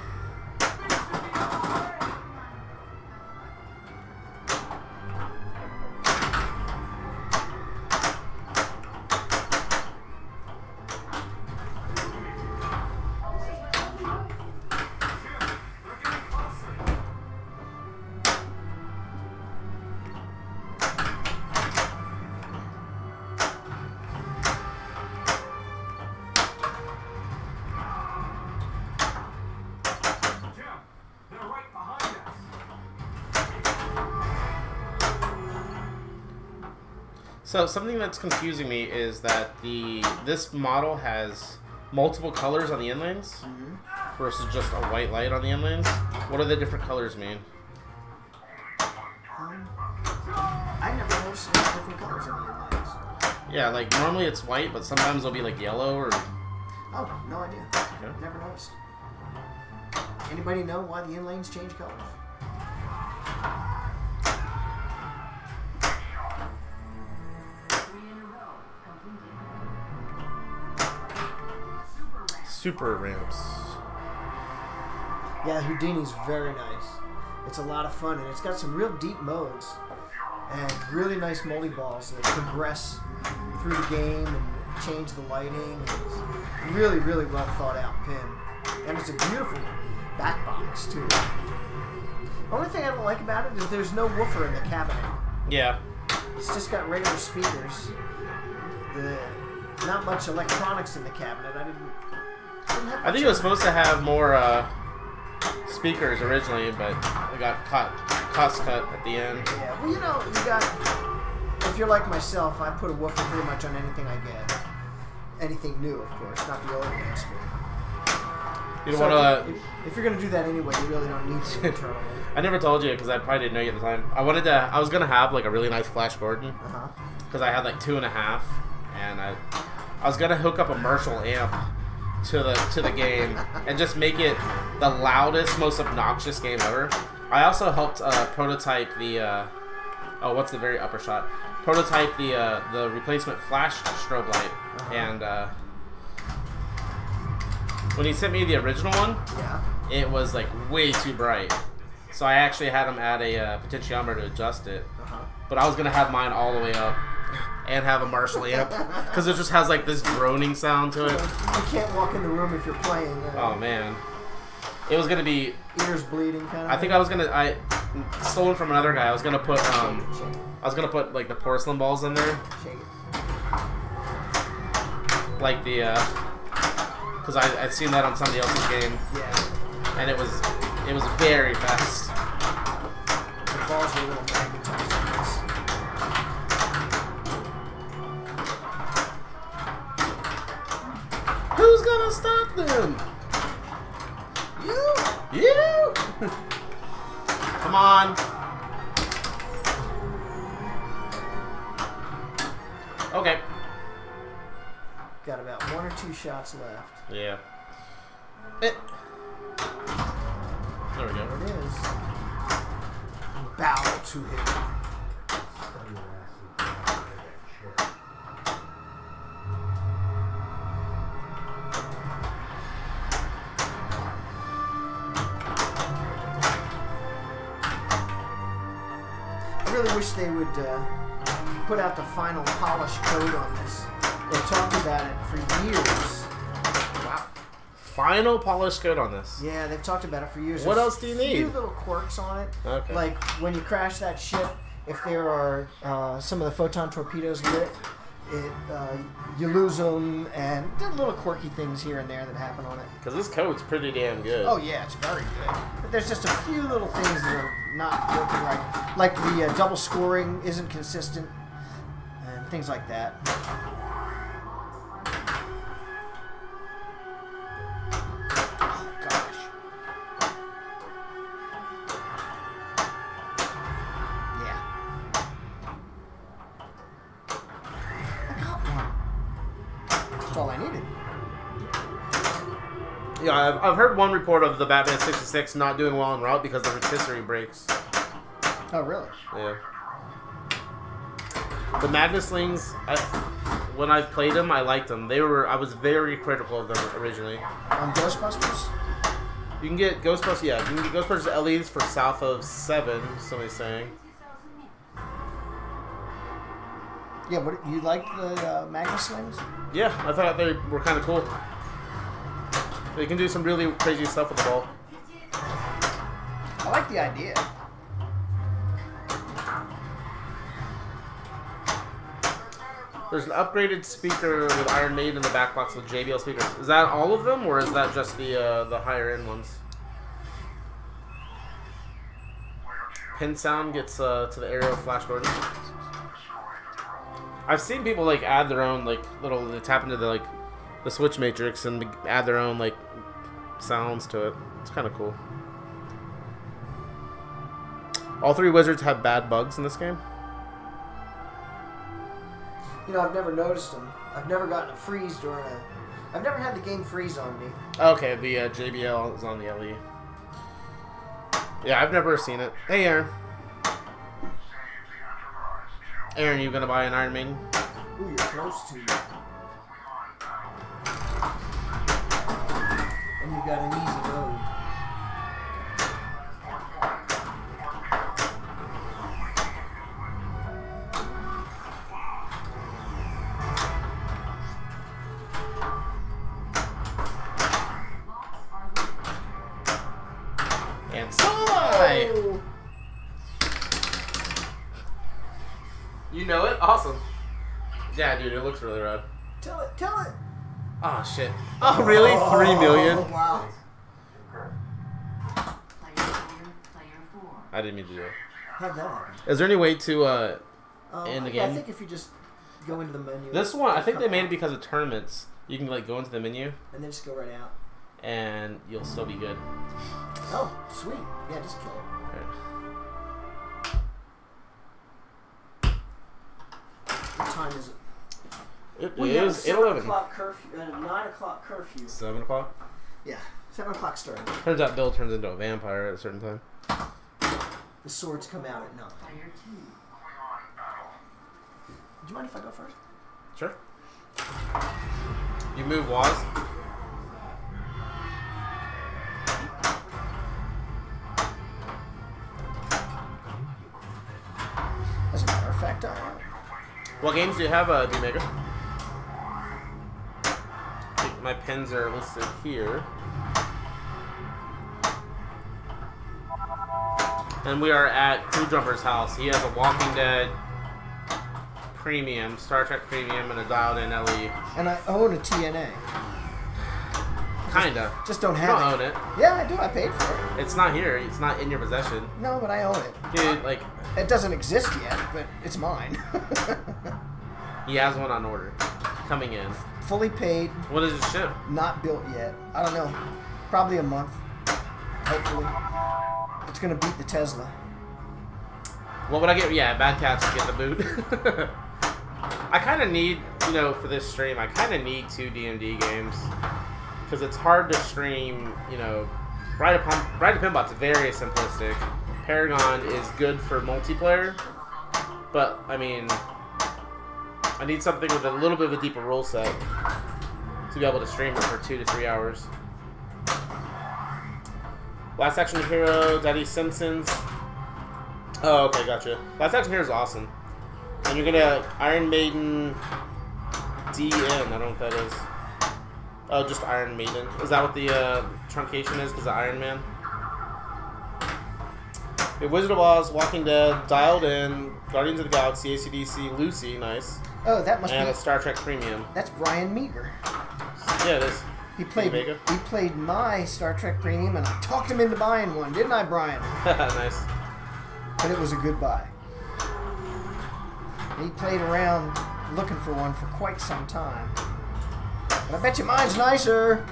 So something that's confusing me is that this model has multiple colors on the inlanes versus just a white light on the inlanes. What do the different colors mean? I never noticed any different colors on the inlines. Yeah, like normally it's white, but sometimes it'll be like yellow or... Oh, no idea. Okay. Never noticed. Anybody know why the inlanes change colors? Super ramps. Yeah, Houdini's very nice. It's a lot of fun, and it's got some real deep modes and really nice multi balls that progress through the game and change the lighting. It's really, really well thought out pin, and it's a beautiful back box too. The only thing I don't like about it is there's no woofer in the cabinet. Yeah. It's just got regular speakers. Not much electronics in the cabinet. I think it was supposed to have more speakers originally, but it got cost cut at the end. Yeah, well, you know, you got... If you're like myself, I put a woofer pretty much on anything I get. Anything new, of course, not the old ones. You don't want to... If you're going to do that anyway, you really don't need to internally. I never told you because I probably didn't know you at the time. I was going to have like a really nice Flash Gordon because I had like 2.5, and I was going to hook up a Marshall amp to the game and just make it the loudest, most obnoxious game ever. I also helped prototype the what's the very upper shot? Prototype the replacement flash strobe light, and When he sent me the original one, Yeah. it was like way too bright. So I actually had him add a potentiometer to adjust it. But I was gonna have mine all the way up and have a Marshall amp because it just has like this groaning sound to it. You can't walk in the room if you're playing. Oh man, it was gonna be ears bleeding kind of. I think I stole it from another guy. I was gonna put like the porcelain balls in there, Shake it. like the because I'd seen that on somebody else's game. Yeah. And it was very fast. The balls are a little magnetized on this. Who's gonna stop them? You! Come on. Okay. Got about 1 or 2 shots left. Yeah. There we go. There it is. Bow to him. I really wish they would put out the final polish code on this. They talked about it for years. Wow. Final polish code on this. Yeah, they've talked about it for years. What There's else do you a few need? little quirks on it. Okay. Like when you crash that ship, if there are some of the photon torpedoes lit, you lose them, and there are little quirky things here and there that happen on it. Because this code's pretty damn good. Oh yeah, it's very good. But there's just a few little things that are not working right. Like the double scoring isn't consistent, and things like that. Oh gosh. Yeah. I got one. That's all I needed. Yeah, I've heard one report of the Batman 66 not doing well en route because the rotisserie breaks. Oh really? Yeah. The Madness Slings, when I've played them, I liked them. I was very critical of them originally. On Ghostbusters? You can get Ghostbusters, yeah. You can get Ghostbusters LEs for south of 7, somebody's saying. Yeah, what you like the Magnus Slings? Yeah, I thought they were kind of cool. They can do some really crazy stuff with the ball. I like the idea. There's an upgraded speaker with Iron Maiden in the back box with JBL speakers. Is that all of them, or is that just the higher end ones? Pin sound gets to the Aero Flash Gordon. I've seen people like add their own like little. They tap into the switch matrix and add their own like sounds to it. It's kind of cool. All 3 wizards have bad bugs in this game. You know, I've never noticed them. I've never gotten a freeze during I've never had the game freeze on me. Okay, the JBL is on the LE. Yeah, I've never seen it. Hey, Aaron. Aaron, you gonna buy an Iron Maiden? Ooh, you're close to. And you've got an easy load. And Soy! Oh. You know it? Awesome. Yeah, dude, it looks really rad. Tell it, tell it. Oh, shit. Oh, really? 3 million? Oh, wow. I didn't mean to do it. How'd that happen? Is there any way to, end the Yeah, I game? think if you just go into the menu. This one, I think they come made out, it because of tournaments. You can, like, go into the menu, and then just go right out. and you'll still be good. Oh, sweet. Yeah, just kill it. Alright. What time is it? It We have a is 7 11. o'clock curfew and a 9 o'clock curfew. 7 o'clock? Yeah, 7 o'clock starting. Turns out Bill turns into a vampire at a certain time. The swords come out at 9. Would you mind if I go first? Sure. You move Waz. What games do you have, D-Mega? My pins are listed here. And we are at Crew Jumper's house. He has a Walking Dead Premium, Star Trek Premium, and a dialed-in LE. And I own a TNA. Kinda. Just don't You have don't it. own it. Yeah, I do. I paid for it. It's not here. It's not in your possession. No, but I own it. Dude, like... It doesn't exist yet, but it's mine. He has one on order. Coming in. Fully paid. What does it ship? Not built yet. I don't know. Probably a month. Hopefully. It's going to beat the Tesla. What would I get? Yeah, Bad Cats would get the boot. I kind of need, you know, for this stream, I kind of need 2 D&D games. Because it's hard to stream, you know... Ride to Pinball's very simplistic. Paragon is good for multiplayer. But, I mean... I need something with a little bit of a deeper rule set to be able to stream it for 2 to 3 hours. Last Action Hero, Daddy Simpsons. Oh, okay, gotcha. Last Action Hero is awesome. And you're gonna Iron Maiden DN. I don't know what that is. Oh, just Iron Maiden. Is that what the truncation is? Because of Iron Man. The Wizard of Oz, Walking Dead, Dialed In, Guardians of the Galaxy, AC/DC, Lucy, nice. Oh, that must and be... a Star Trek Premium. That's Brian Meager. Yeah, it is. He played my Star Trek Premium, and I talked him into buying one, didn't I, Brian? Nice. But it was a good buy. He played around looking for one for quite some time. But I bet you mine's nicer.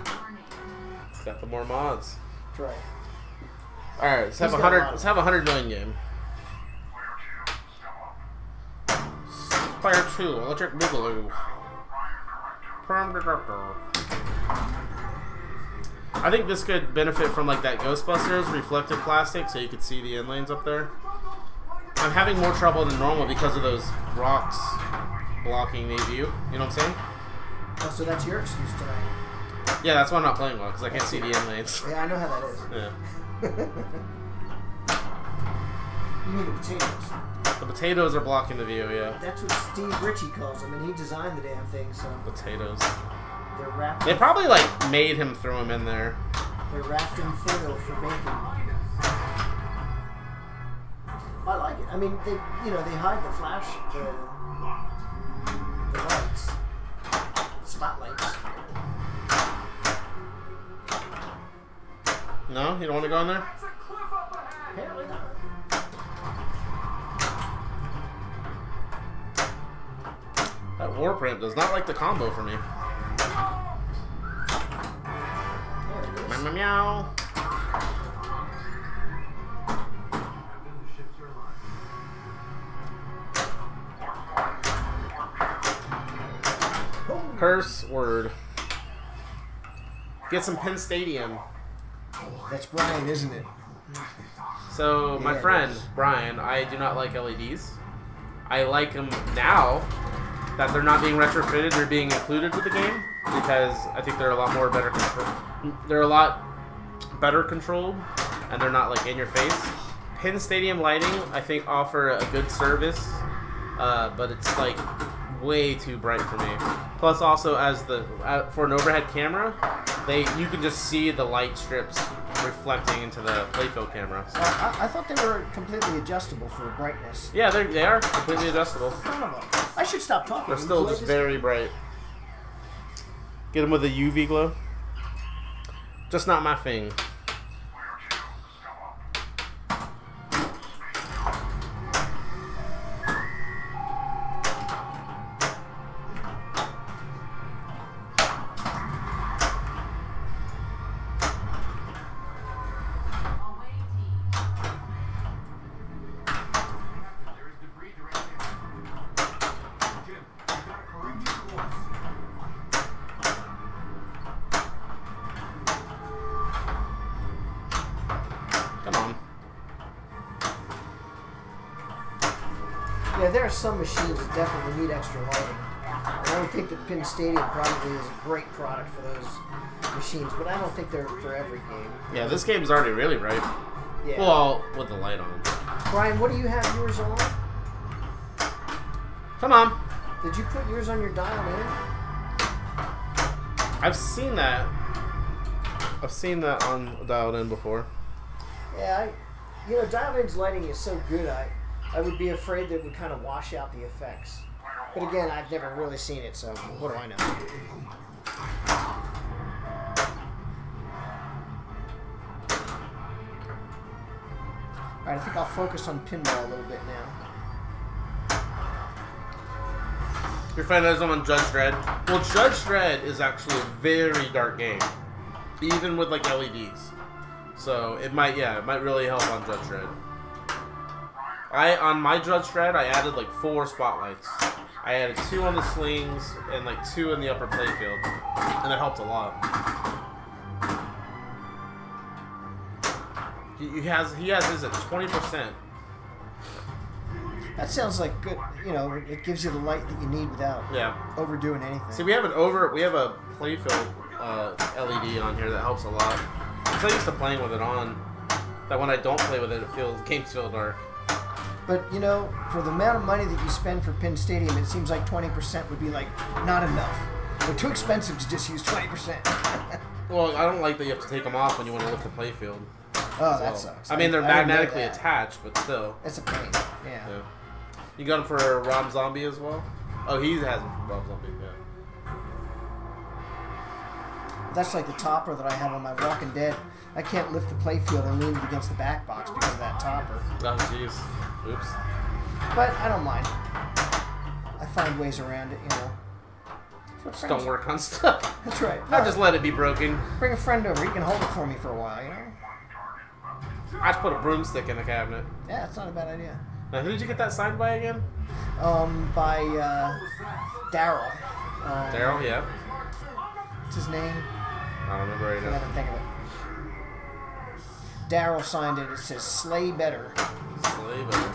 It's got the more mods. That's right. All right, let's have 100. Let's have 100 million game. Fire 2, Electric Boogaloo. I think this could benefit from like that Ghostbusters reflective plastic, so you could see the inlanes up there. I'm having more trouble than normal because of those rocks blocking the view. You know what I'm saying? Oh, so that's your excuse tonight. Yeah, that's why I'm not playing well, because I can't see the inlanes. Yeah, I know how that is. Yeah. You mean the potatoes? The potatoes are blocking the view, yeah. That's what Steve Ritchie calls them, and he designed the damn thing, so... Potatoes. They're wrapped... They probably, like, made him throw them in there. They're wrapped in foil for bacon. I like it. I mean, they, you know, they hide the flash, the lights. Spotlights. No? You don't want to go in there? Apparently not. That warp ramp does not like the combo for me. There it is. Meow, meow, meow. Curse word. Get some Penn Stadium. That's Brian, isn't it? So, my Yeah, friend, it is. Brian, I do not like LEDs. I like them now that they're not being retrofitted, they're being included with the game because I think they're a lot more better they're a lot better controlled and they're not like in your face. Penn Stadium lighting, I think, offer a good service, but it's like way too bright for me. Plus, also as the for an overhead camera, you can just see the light strips reflecting into the playfield camera. So. I thought they were completely adjustable for brightness. Yeah, they are completely adjustable. Son of a... I should stop talking. They're still just very bright. Get them with a UV glow. Just not my thing. Yeah, there are some machines that definitely need extra lighting. And I would think that Penn Stadium probably is a great product for those machines, but I don't think they're for every game. Yeah, this game's already really bright. Yeah. Well, with the light on. Brian, what do you have yours on? Come on. Did you put yours on your dial in? I've seen that. I've seen that on dialed in before. Yeah, you know, dialed in's lighting is so good. I would be afraid that it would kind of wash out the effects. But again, I've never really seen it, so what do I know? Alright, I think I'll focus on pinball a little bit now. Your friend has them on Judge Dredd. Well, Judge Dredd is actually a very dark game, even with like LEDs. So it might really help on Judge Dredd. On my Judge Dredd, I added like 4 spotlights. I added 2 on the slings and like 2 in the upper playfield, and it helped a lot. He has his at 20%. That sounds like good. You know, it gives you the light that you need without overdoing anything. See, we have a playfield LED on here that helps a lot. I'm so used to playing with it on that when I don't play with it, games feel dark. But you know, for the amount of money that you spend for Pin Stadium, it seems like 20% would be like not enough. They're too expensive to just use 20%. Well, I don't like that you have to take them off when you want to lift the playfield. Oh, that sucks. I mean, they're magnetically attached, but still. It's a pain. Yeah. You got them for Rob Zombie as well? Oh, he has them for Rob Zombie, yeah. That's like the topper that I have on my Walking Dead. I can't lift the playfield and lean it against the back box because of that topper. Oh, jeez. Oops. But I don't mind. I find ways around it, you know. Just don't work on stuff. That's right. I'll just let it be broken. Bring a friend over. He can hold it for me for a while, you know? I just put a broomstick in the cabinet. Yeah, it's not a bad idea. Now, who did you get that signed by again? By Daryl. Daryl, yeah. What's his name? I don't remember right I now. can't think of it. Daryl signed it. It says "Slay Better." Slay Better.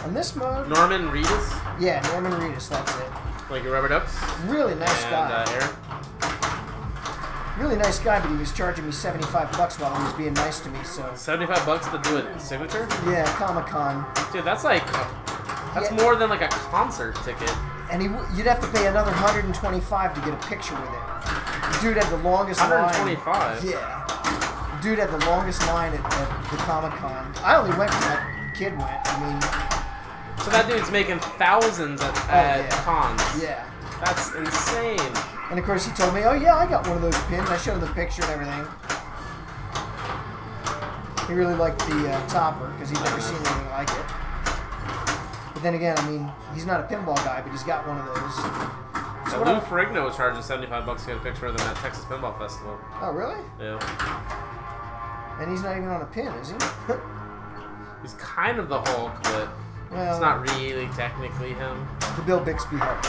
On this mode, Norman Reedus? Yeah, Norman Reedus. That's it. Like your rubber ducks? Really nice guy. Aaron? Really nice guy, but he was charging me $75 while he was being nice to me. So $75 to do a signature? Yeah, Comic-Con. Dude, that's like more than like a concert ticket. And you'd have to pay another $125 to get a picture with it. The dude had the longest line. $125? Yeah. The dude had the longest line at the Comic-Con. I only went when that kid went. I mean. So that dude's making thousands at cons. Yeah. That's insane. And of course he told me, oh yeah, I got one of those pins. I showed him the picture and everything. He really liked the topper because he'd never seen anything like it. But then again, I mean, he's not a pinball guy, but he's got one of those. So Lou Ferrigno was charging $75 to get a picture of them at Texas Pinball Festival. Oh, really? Yeah. And he's not even on a pin, is he? He's kind of the Hulk, but it's not really technically him. The Bill Bixby Hulk.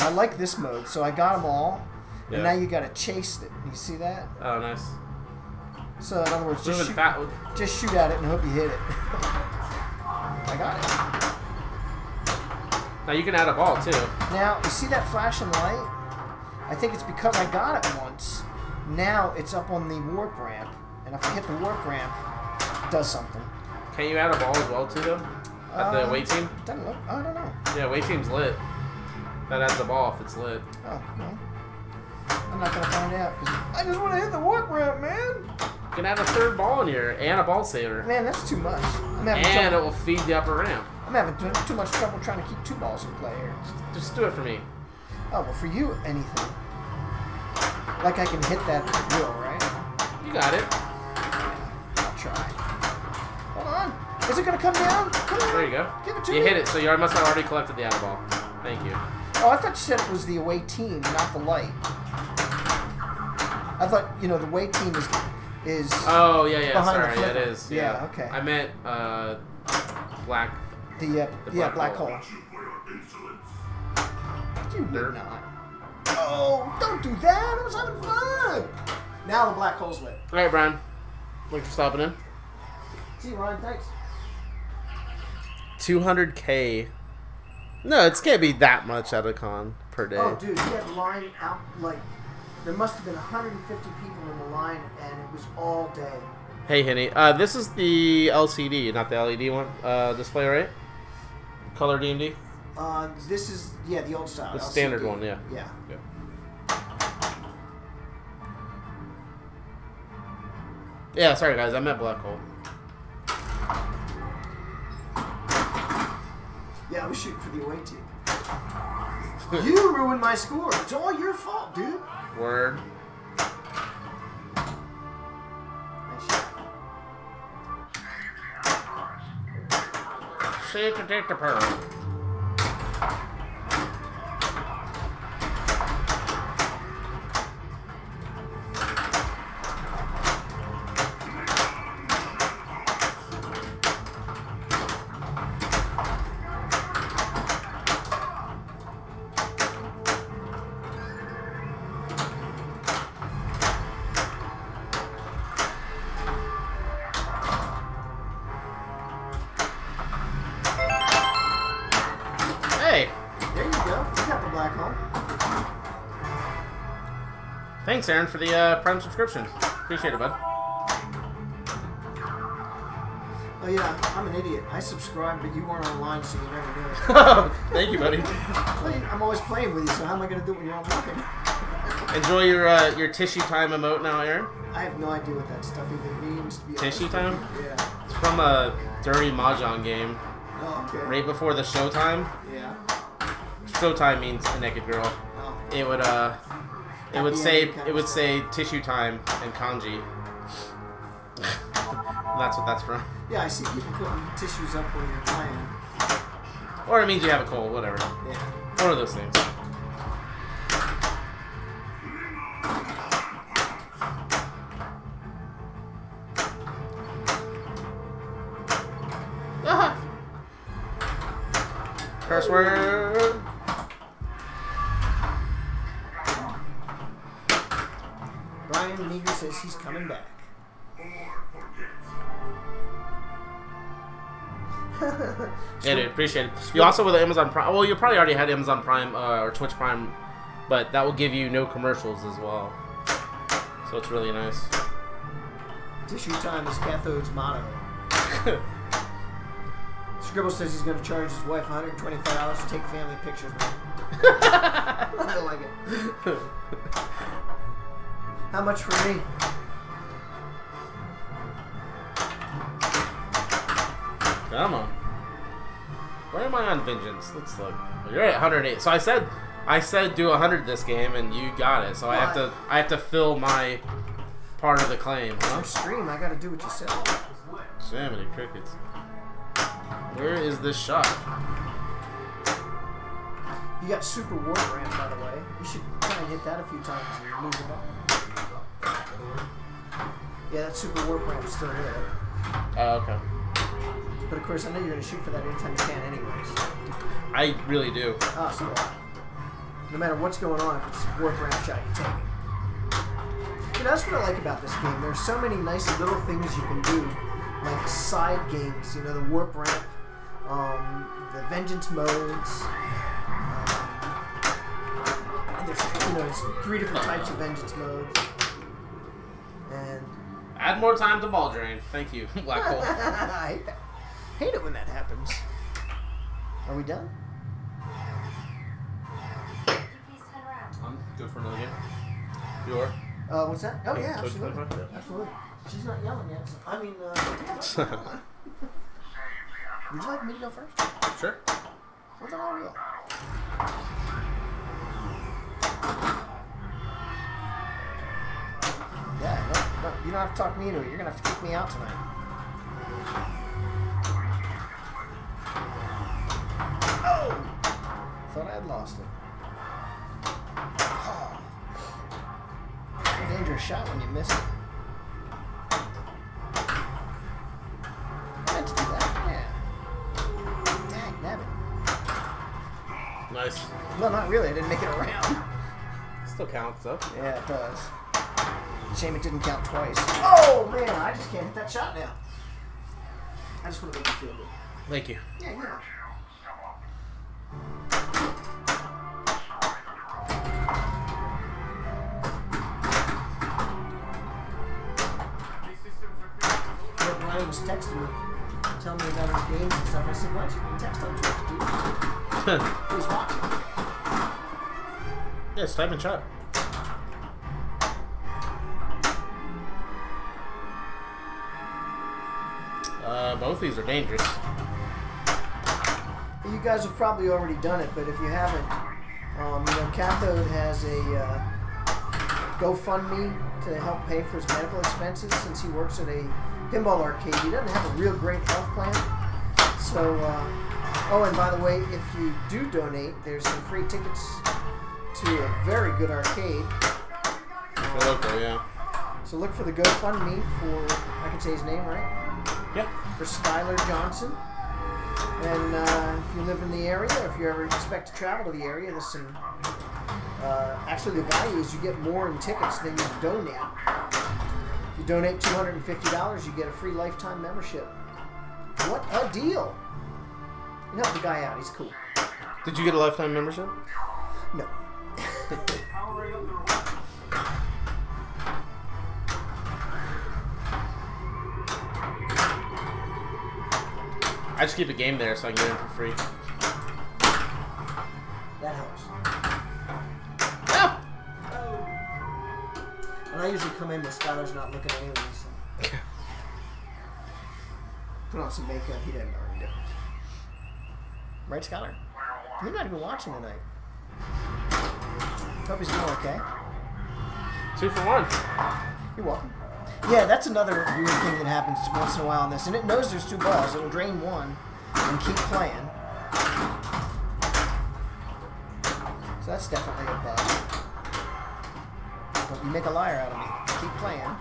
I like this mode, so I got them all. Yeah. And now you got to chase it. You see that? Oh, nice. So in other words, just shoot at it and hope you hit it. I got it. Now you can add a ball too. Now you see that flashing light? I think it's because I got it once. Now it's up on the warp ramp, and if I hit the warp ramp, it does something. Can you add a ball as well too, though? At the away team? Doesn't look. I don't know. Yeah, away team's lit. That adds the ball if it's lit. Oh, no. I'm not going to find out because I just want to hit the warp ramp, man. You can add a third ball in here and a ball saver. Man, that's too much. And it will feed the upper ramp. I'm having too much trouble trying to keep 2 balls in play here. Just do it for me. Oh, well, for you, anything. Like I can hit that wheel, right? You got it. I'll try. Hold on. Is it going to come down? Come on. There you go. Give it to me. You hit it, so you must have already collected the out ball. Thank you. Oh, I thought you said it was the away team, not the light. I thought, you know, the away team is oh, yeah, behind sorry, the flipper. Yeah, it is. Yeah, okay. I meant black. The black hole. You would not. Oh, don't do that. I was having fun. Now the black hole's lit. All right, Brian. Thanks for stopping in. See you, Ryan. Thanks. 200K. No, it can't be that much at a con per day. Oh, dude, he had line out like there must have been 150 people in the line, and it was all day. Hey, Henny. This is the LCD, not the LED one. Display, right? Color DMD? This is, yeah, the old style. The LCD. standard one, yeah. Yeah. Yeah, sorry guys, I meant black hole. Yeah, I was shooting for the away team. You ruined my score. It's all your fault, dude. Word. Nice shot. Shake to take the pearl. Hey! There you go. You got the black hole. Thanks, Aaron, for the Prime subscription. Appreciate it, bud. Oh yeah, I'm an idiot. I subscribed, but you weren't online, so you never knew it. Thank you, buddy. I'm always playing with you, so how am I gonna do it when you're online? Enjoy your tissue time emote now, Aaron. I have no idea what that stuff even means. To be Tissue honest time? with you. Yeah. It's from a dirty mahjong game. Oh, okay. Right before the showtime. Yeah. Showtime means a naked girl. Oh. It would say tissue time and kanji. That's what that's from. Yeah, I see people putting tissues up when you're playing. Or it means you have a cold, whatever. Yeah. One of those things. Ah! Curse word. Brian Meager says he's coming back. Yeah, dude, appreciate it. You also with Amazon Prime. Well, you probably already had Amazon Prime or Twitch Prime, but that will give you no commercials as well. So it's really nice. Tissue time is Cathode's motto. Scribble says he's going to charge his wife $125 to take family pictures with him. I like it. How much for me? Come on. Where am I on vengeance? Let's look. You're at 108. So I said do 100 this game, and you got it. So I have to fill my part of the claim, huh? Your stream, I got to do what you said. Jiminy crickets. Where is this shot? You got super warp ramp, by the way. You should try and hit that a few times and you lose the ball. Yeah, that super warp ramp's still there. Oh, okay. But of course, I know you're going to shoot for that anytime you can anyways. I really do. Oh, so do I. No matter what's going on, if it's a warp ramp shot, you take it. You know, that's what I like about this game. There's so many nice little things you can do. Like side games, you know, the warp ramp, the vengeance modes. And there's, you know, there's 3 different types of vengeance modes. And Add more time to ball drain. Thank you, Black Hole. I hate that. Hate it when that happens. Are we done? I'm good for another game. You are? What's that? Oh yeah, Coach absolutely. 25? Yeah. Absolutely. She's not yelling yet. So, I mean, would you like me to go first? Sure. Well, then I will. Yeah, no, you don't have to talk me into it. You're going to have to kick me out tonight. Oh! Thought I had lost it. Oh. It's a dangerous shot when you miss it. I meant to do that. Yeah. Dang, nabbit. Nice. Well, not really. I didn't make it around. Still counts up. Yeah, it does. Shame it didn't count twice. Oh, man, I just can't hit that shot now. I just want to make you feel good. Thank you. Yeah, yeah. Ryan was texting me, telling me about his games and stuff. I said, why don't you text on Twitch, dude? He was watching. Yeah, it's type in chat. Both these are dangerous. You guys have probably already done it, but if you haven't, you know, Cathode has a GoFundMe to help pay for his medical expenses since he works at a pinball arcade. He doesn't have a real great health plan. So, oh, and by the way, if you do donate, there's some free tickets to a very good arcade. Local, yeah. So look for the GoFundMe for, I can say his name, right? Yeah. For Skylar Johnson. And if you live in the area, or if you ever expect to travel to the area, there's some... actually, the value is you get more in tickets than you donate. If you donate $250, you get a free lifetime membership. What a deal! You help the guy out. He's cool. Did you get a lifetime membership? No. I just keep a game there so I can get in for free. That helps. Yeah. And I usually come in when Skylar's not looking anyway, so. Put on some makeup. He doesn't know any difference. Right, Skylar? You're not even watching tonight. Hope he's doing okay. 2 for 1. You're welcome. Yeah, that's another weird thing that happens once in a while on this. And it knows there's 2 balls. It'll drain one and keep playing. So that's definitely a bug. But you make a liar out of me. Keep playing.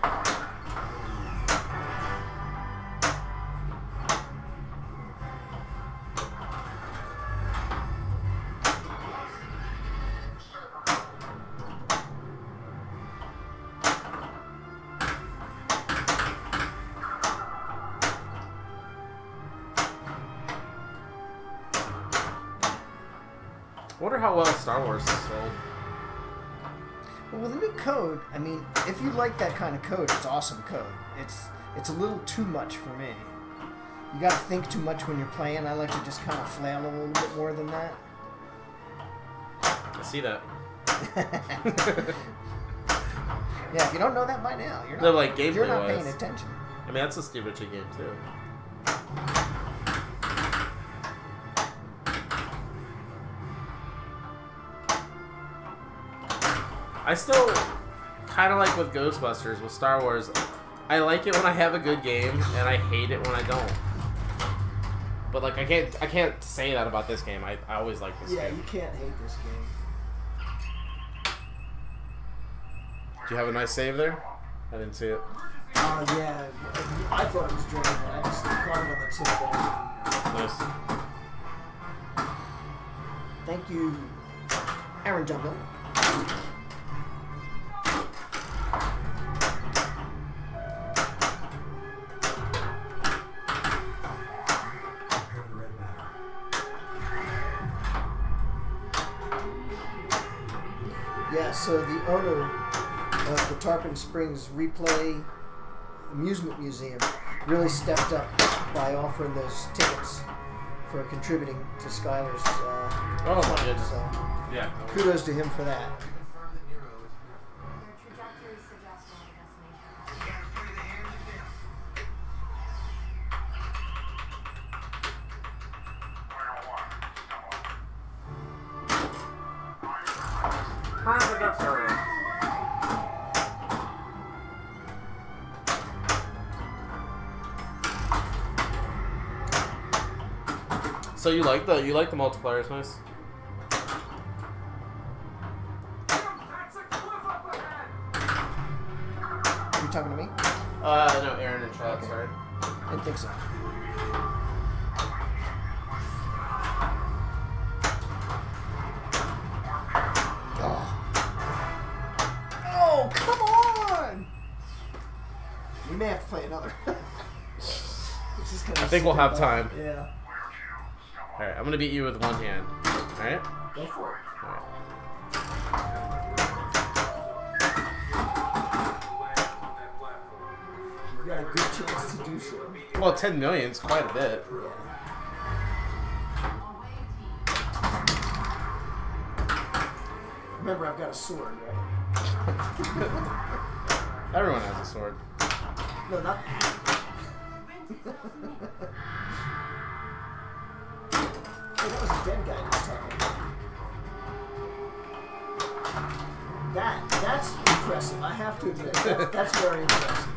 I wonder how well Star Wars is sold. Well, with the new code, I mean, if you like that kind of code, it's awesome code. It's a little too much for me. You got to think too much when you're playing. I like to just kind of flail a little bit more than that. I see that. Yeah, if you don't know that by now, you're not, No, like, you're not gameplay-wise. paying attention. I mean, that's a Steve Ritchie game, too. I still kind of like with Ghostbusters, with Star Wars. I like it when I have a good game, and I hate it when I don't. But like, I can't say that about this game. I always like this Yeah, game. you can't hate this game. Do you have a nice save there? I didn't see it. Oh, yeah. I thought it was draining. I just caught it on the tip there. Nice. Thank you, Aaron Jungle. Yeah, so the owner of the Tarpon Springs Replay Amusement Museum really stepped up by offering those tickets for contributing to Skylar's Oh my fund, goodness. so Yeah. kudos to him for that. So you like the multiplayer? It's nice. That's a cliff up ahead! You talking to me? No, Aaron and chat. Okay. Sorry. Didn't think so. Oh, come on! We may have to play another. This is kinda I think we'll have time. Yeah. All right, I'm gonna beat you with one hand. All right. Go for it. All right. you've got a good chance to do so. Well, 10 million is quite a bit. Yeah. Remember, I've got a sword, right? Everyone has a sword. No, not. Hey, that was a dead guy this time. That's impressive. I have to admit, that's very impressive.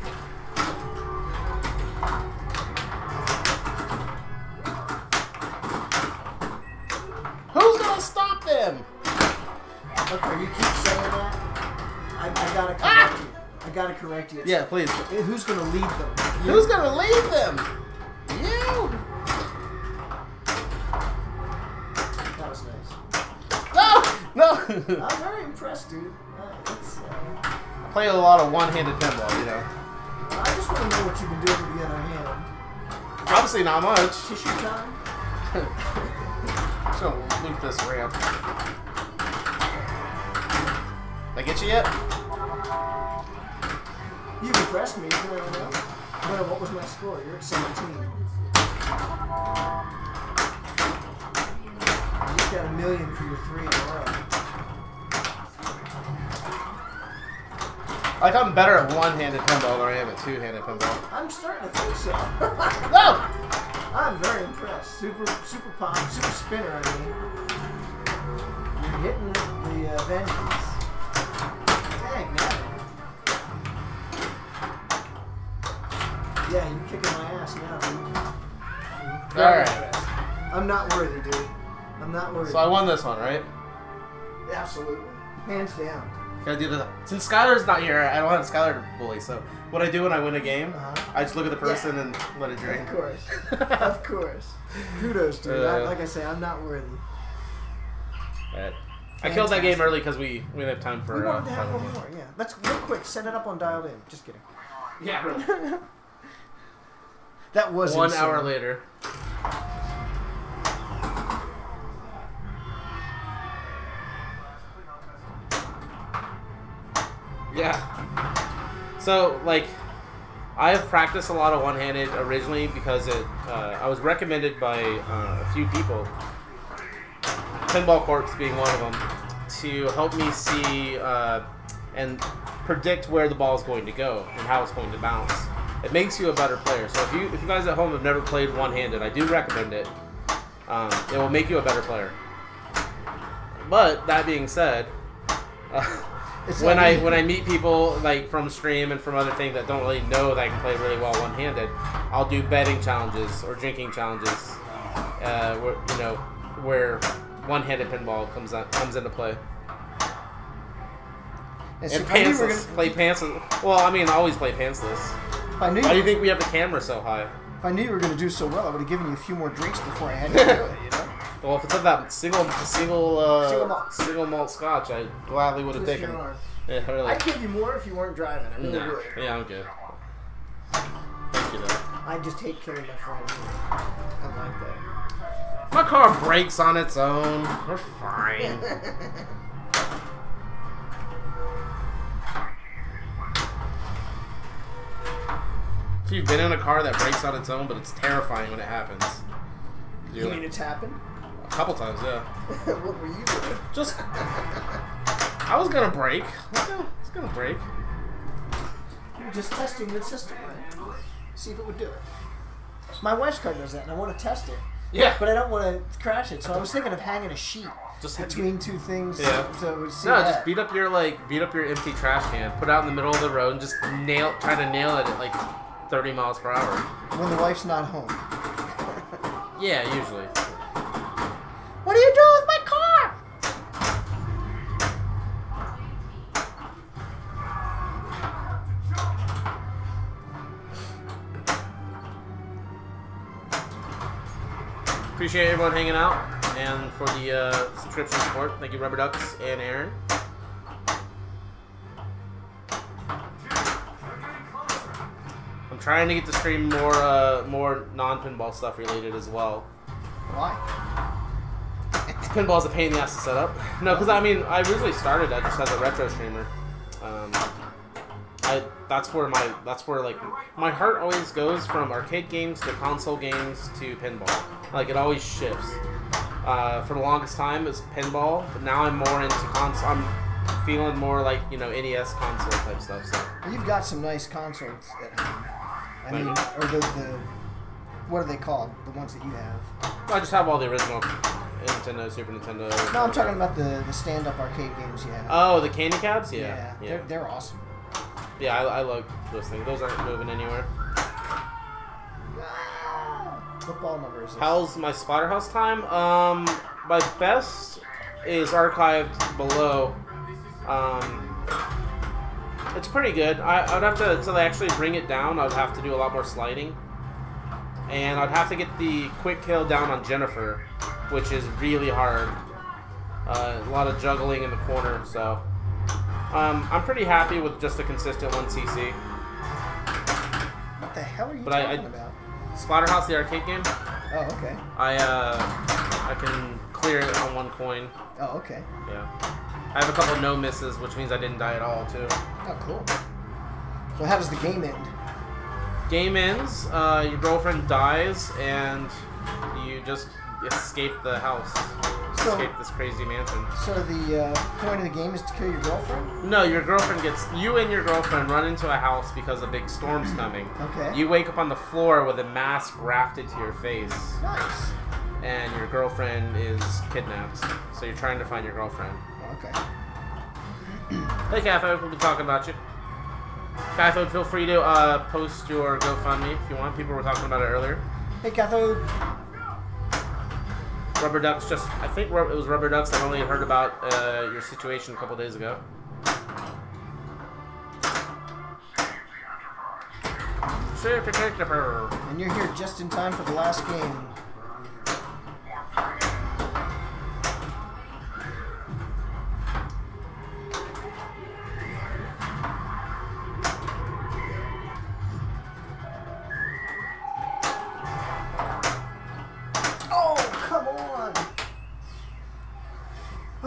Who's gonna stop them? Okay, you keep saying that. I gotta correct you. I gotta correct you. Yeah, please. Who's gonna lead them? You? Who's gonna lead them? You. That was nice. No. I'm very impressed, dude. It's, I play a lot of one-handed pinball, you know. I just want to know what you've been doing with the other hand. Obviously not much. Tissue time? Just gonna loop this ramp. Did I get you yet? You've impressed me. Can I know? What was my score? You're at 17. You've got 1 million for your 3 in a row. Like, I'm better at one-handed pinball than I am at two-handed pinball. I'm starting to think so. No! I'm very impressed. Super pop, super spinner, I mean. You're hitting the vengeance. Dang, man. Yeah, you're kicking my ass now, dude. Very impressed. I'm not worthy, dude. I'm not worthy. So I won this one, right? Absolutely. Hands down. Can I do this? Since Skylar's not here, I don't have Skylar to bully, so what I do when I win a game, I just look at the person and let it drain. Of course. Of course. Kudos, dude. Like I say, I'm not worthy. Right. I killed that game early because we didn't have time for... We wanted to have one more, yeah. Let's, real quick, set it up on Dialed In. Just kidding. Yeah, really. That was 1 insane. hour later. Yeah. So, like, I have practiced a lot of one-handed originally because I was recommended by a few people, Pinball Corpse being one of them, to help me see and predict where the ball is going to go and how it's going to bounce. It makes you a better player. So if you guys at home have never played one-handed, I do recommend it. It will make you a better player. But that being said, when I meet people like from stream and from other things that don't really know that I can play really well one-handed, I'll do betting challenges or drinking challenges, where one-handed pinball comes into play. And pantsless. Play pantsless. Well, I mean, I always play pantsless. Why do you think we have the camera so high? If I knew you were going to do so well, I would have given you a few more drinks before I had to do it, you know? Well, if it's that single malt scotch, I gladly would have taken it. Yeah, really. I'd give you more if you weren't driving. I really would. Yeah, I'm good. Thank you, though. I just hate killing my friends. I like that. My car brakes on its own. We're fine. So you've been in a car that brakes on its own, but it's terrifying when it happens. You mean it's happened? A couple times, yeah. What were you doing? Just... I was gonna brake. I was gonna brake. You were just testing the system, right? See if it would do it. My wife's car does that, and I want to test it. Yeah. But I don't want to crash it, so I was thinking of hanging a sheet just between two things. Yeah. So it would see no, that. just beat up your empty trash can, put it out in the middle of the road, and just try to nail it at like 30 miles per hour. When the wife's not home. Yeah, usually. What are you doing with my car? Appreciate everyone hanging out and for the subscription support. Thank you, Rubber Ducks and Aaron. I'm trying to get the stream more non-pinball stuff related as well. Why? Pinball's a pain in the ass to set up. No, because I mean, I originally started just as a retro streamer. that's where like my heart always goes from arcade games to console games to pinball. Like it always shifts. For the longest time it was pinball, but now I'm more into console. I'm feeling more like, you know, NES console type stuff. So Well, you've got some nice consoles at home. I mean, or the what are they called? The ones that you have? I just have all the original Nintendo, Super Nintendo. No, I'm talking about the stand-up arcade games you have. Oh, the candy cabs? Yeah. They're awesome. Yeah, I like those things. Those aren't moving anywhere. What ball number is this? How's my Splatterhouse time? My best is archived below. It's pretty good. I would have to, until they actually bring it down, I would have to do a lot more sliding. And I'd have to get the quick kill down on Jennifer, which is really hard. A lot of juggling in the corner, so... I'm pretty happy with just a consistent 1cc. What the hell are you talking about? Splatterhouse, the arcade game. Oh, okay. I can clear it on one coin. Oh, okay. Yeah. I have a couple no misses, which means I didn't die at all, too. Oh, cool. So how does the game end? Game ends, your girlfriend dies, and you just escape the house. Escape this crazy mansion. So the point of the game is to kill your girlfriend? No, your girlfriend you and your girlfriend run into a house because a big storm's coming. Okay. You wake up on the floor with a mask grafted to your face. Nice. And your girlfriend is kidnapped. So you're trying to find your girlfriend. Okay. Hey, Cathode, we'll be talking about you. Cathode, feel free to post your GoFundMe if you want. People were talking about it earlier. Hey, Cathode. Rubber Ducks I think it was Rubber Ducks that only heard about your situation a couple days ago. And you're here just in time for the last game.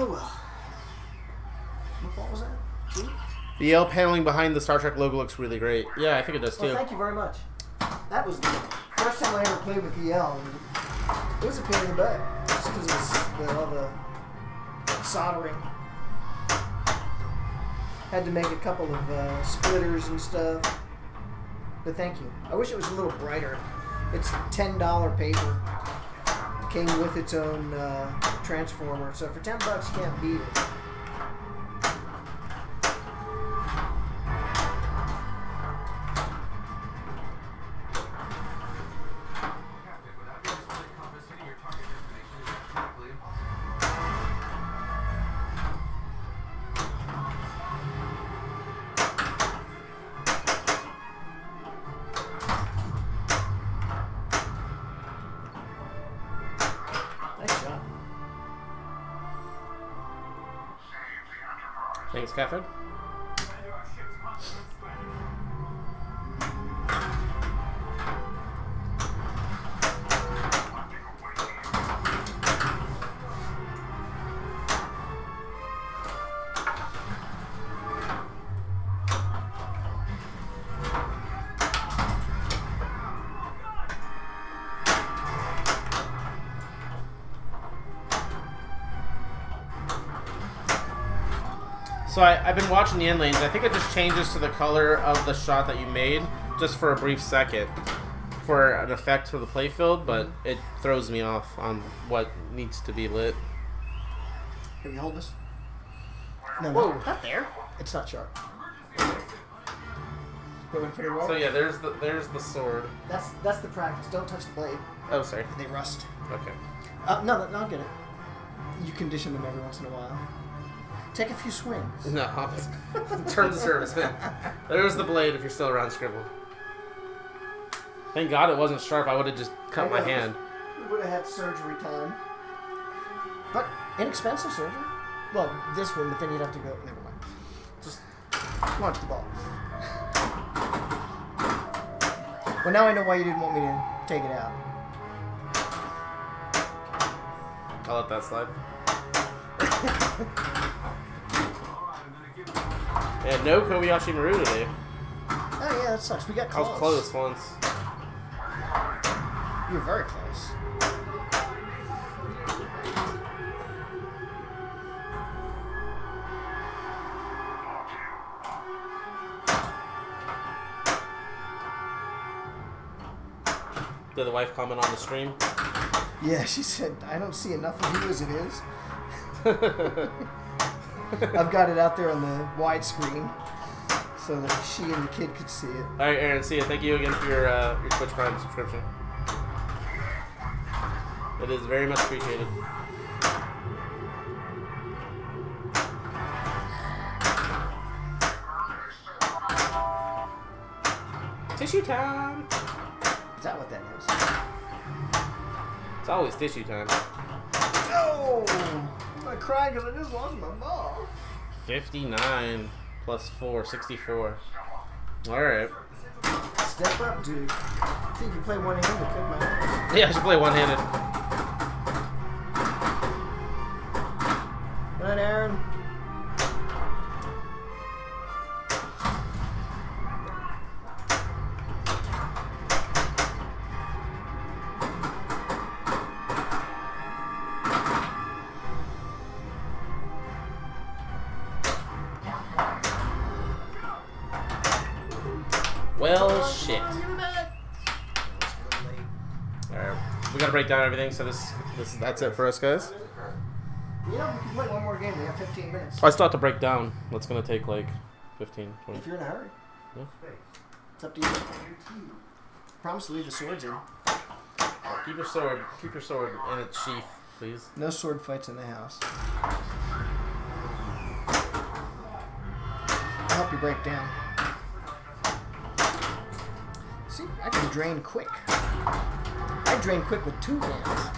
Oh well. What ball was that? Two? The Yale paneling behind the Star Trek logo looks really great. Yeah, I think it does too. Well, thank you very much. That was the first time I ever played with Yale. It was a pain in the butt. Just because it was all the soldering. Had to make a couple of splitters and stuff. But thank you. I wish it was a little brighter. It's $10 paper. Came with its own transformer, so for $10 you can't beat it. Thanks, Catherine. So I've been watching the end lanes. I think it just changes to the color of the shot that you made just for a brief second for an effect for the playfield, but it throws me off on what needs to be lit. Can you hold this? No, Whoa. no, not there. It's not sharp. Put it away. So yeah, there's the sword. That's the practice. Don't touch the blade. Oh, sorry. They rust. Okay. No, I'll get it. You condition them every once in a while. Take a few swings. No, turn the service, man. There's the blade if you're still around, Scribble. Thank God it wasn't sharp. I would have just cut my hand. We would have had surgery time. But inexpensive surgery. Well, this one, but then you'd have to go. Never mind. Just launch the ball. Well, now I know why you didn't want me to take it out. I'll let that slide. Yeah, no Kobayashi Maru today. Oh yeah, that sucks. We got I close. was close once. You were very close. Did the wife comment on the stream? Yeah, she said, I don't see enough of you as it is. I've got it out there on the widescreen so that she and the kid could see it. Alright, Aaron, see you. Thank you again for your Twitch Prime subscription. It is very much appreciated. Tissue time! Is that what that is? It's always tissue time. No! I'm gonna cry because I just lost my ball. 59 plus 4, 64. Alright. Step up, dude. I think you play one-handed, could my ass. Yeah, I should play one-handed. Good night, Aaron. Well, shit. Alright, we gotta break down everything, so that's it for us, guys. You know, we can play one more game. We have 15 minutes. I still have to break down. That's gonna take like 15, 20. If you're in a hurry. Yeah. It's up to you. Promise to leave the swords in. Keep your sword in its sheath, please. No sword fights in the house. I'll help you break down. See, I can drain quick. I drain quick with 2 hands.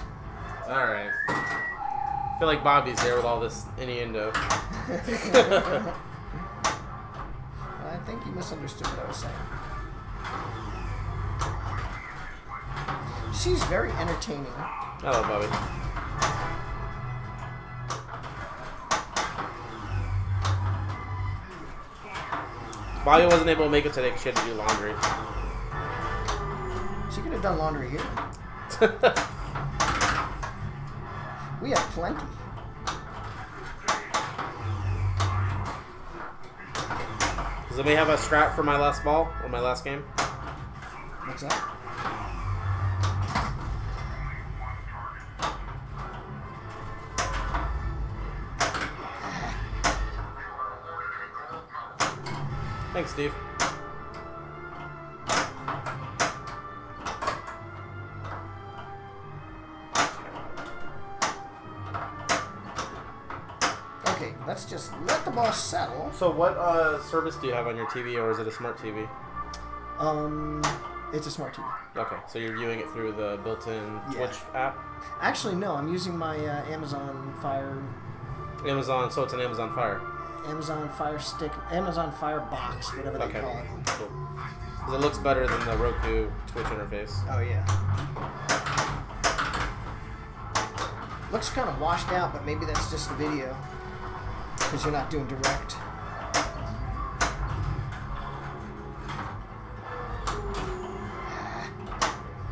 Alright. I feel like Bobby's here with all this innuendo. I think you misunderstood what I was saying. She's very entertaining. Hello, Bobby. Bobby wasn't able to make it today because she had to do laundry. She could have done laundry here. We have plenty. Does anybody have a strap for my last ball or my last game? What's that? Thanks, Steve. Okay, let's just let the ball settle. So what service do you have on your TV, or is it a smart TV? It's a smart TV. Okay, so you're viewing it through the built-in Twitch app? Actually, no, I'm using my Amazon Fire... Amazon, so it's an Amazon Fire. Amazon Fire Stick, Amazon Fire Box, whatever they call it. Cool. 'Cause it looks better than the Roku Twitch interface. Oh, yeah. Looks kind of washed out, but maybe that's just the video. Because you're not doing direct.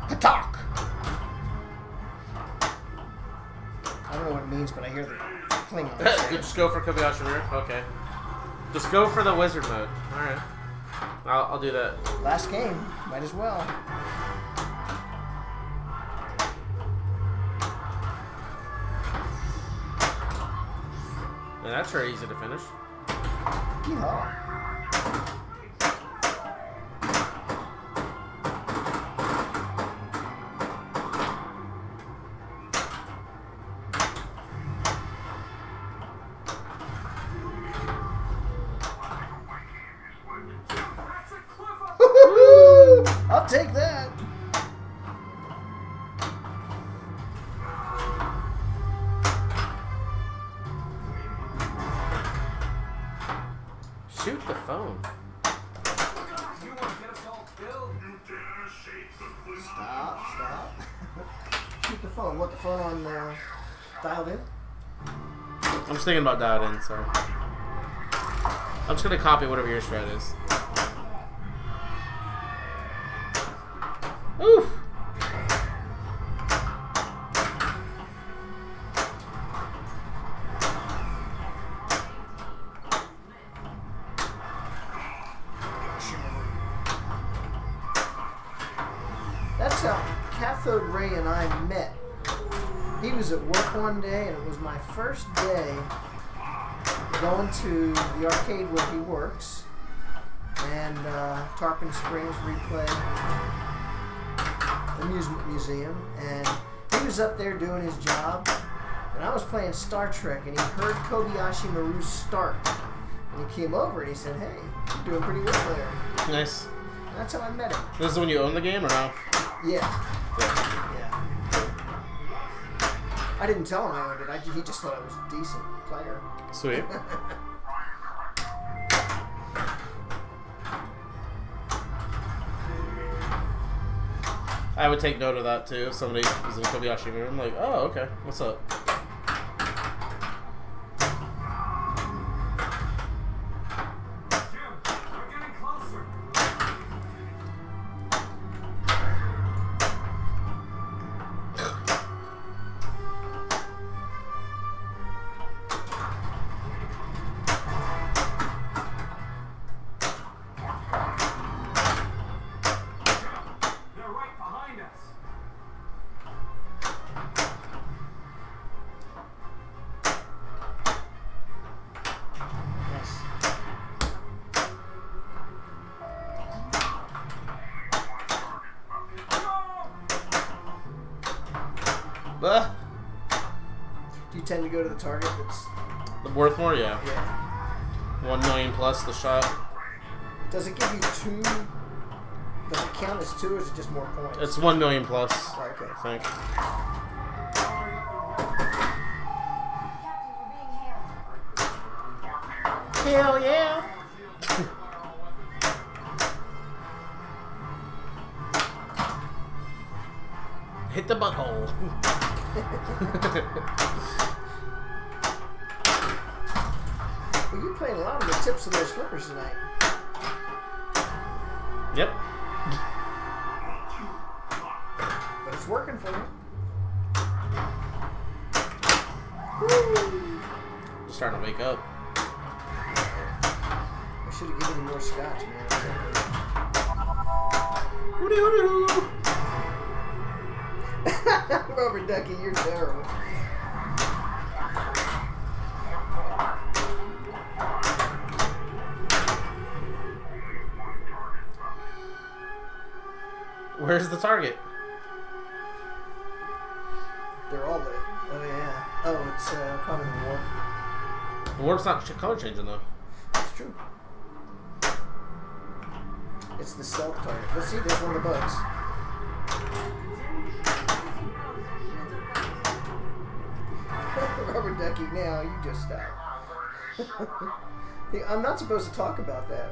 Patak! I don't know what it means, but I hear the Klingon. Just go for Kobayashi Maru? Okay. Just go for the wizard mode. Alright. I'll do that. Last game. Might as well. And that's very easy to finish. Yeehaw. I'll take that. Shoot the phone. You want to get us all killed? Stop. Shoot the phone. What, the phone on dialed in? I'm just thinking about dialed in, sorry. I'm just gonna copy whatever your strat is. Ooh. That's how Cathode Ray and I met. He was at work one day, and it was my first day going to the arcade where he works, and Tarpon Springs Replay Amusement Museum, and he was up there doing his job, and I was playing Star Trek, and he heard Kobayashi Maru start, and he came over and he said, "Hey, you're doing pretty well there." Nice. And that's how I met him. This is when you own the game, or no? Yeah. Yeah. Yeah. I didn't tell him I owned it. He just thought I was a decent player. Sweet. I would take note of that too. If somebody was in Kobayashi Maru, I'm like, oh, okay, what's up? Jim, we're getting closer. They're right behind us. Yes. Ah, Do you tend to go to the target that's... the worth more, yeah. Yeah. 1 million plus the shot. Does it give you 2... Does it count as 2, or is it just more points? It's 1 million plus, Oh, okay. I think. Hell yeah! Hit the butthole. Well, you're playing a lot of the tips of those flippers tonight. Yep. But it's working for you. Just starting to wake up. I should have given you more scotch, man. Rubber Ducky, you're terrible. Where's the target? They're all lit. Oh, yeah. Oh, it's probably the warp. The warp's not color changing though. It's true. It's the self target. Let's see, there's one of the bugs. Rubber Ducky, now you just stop. Hey, I'm not supposed to talk about that.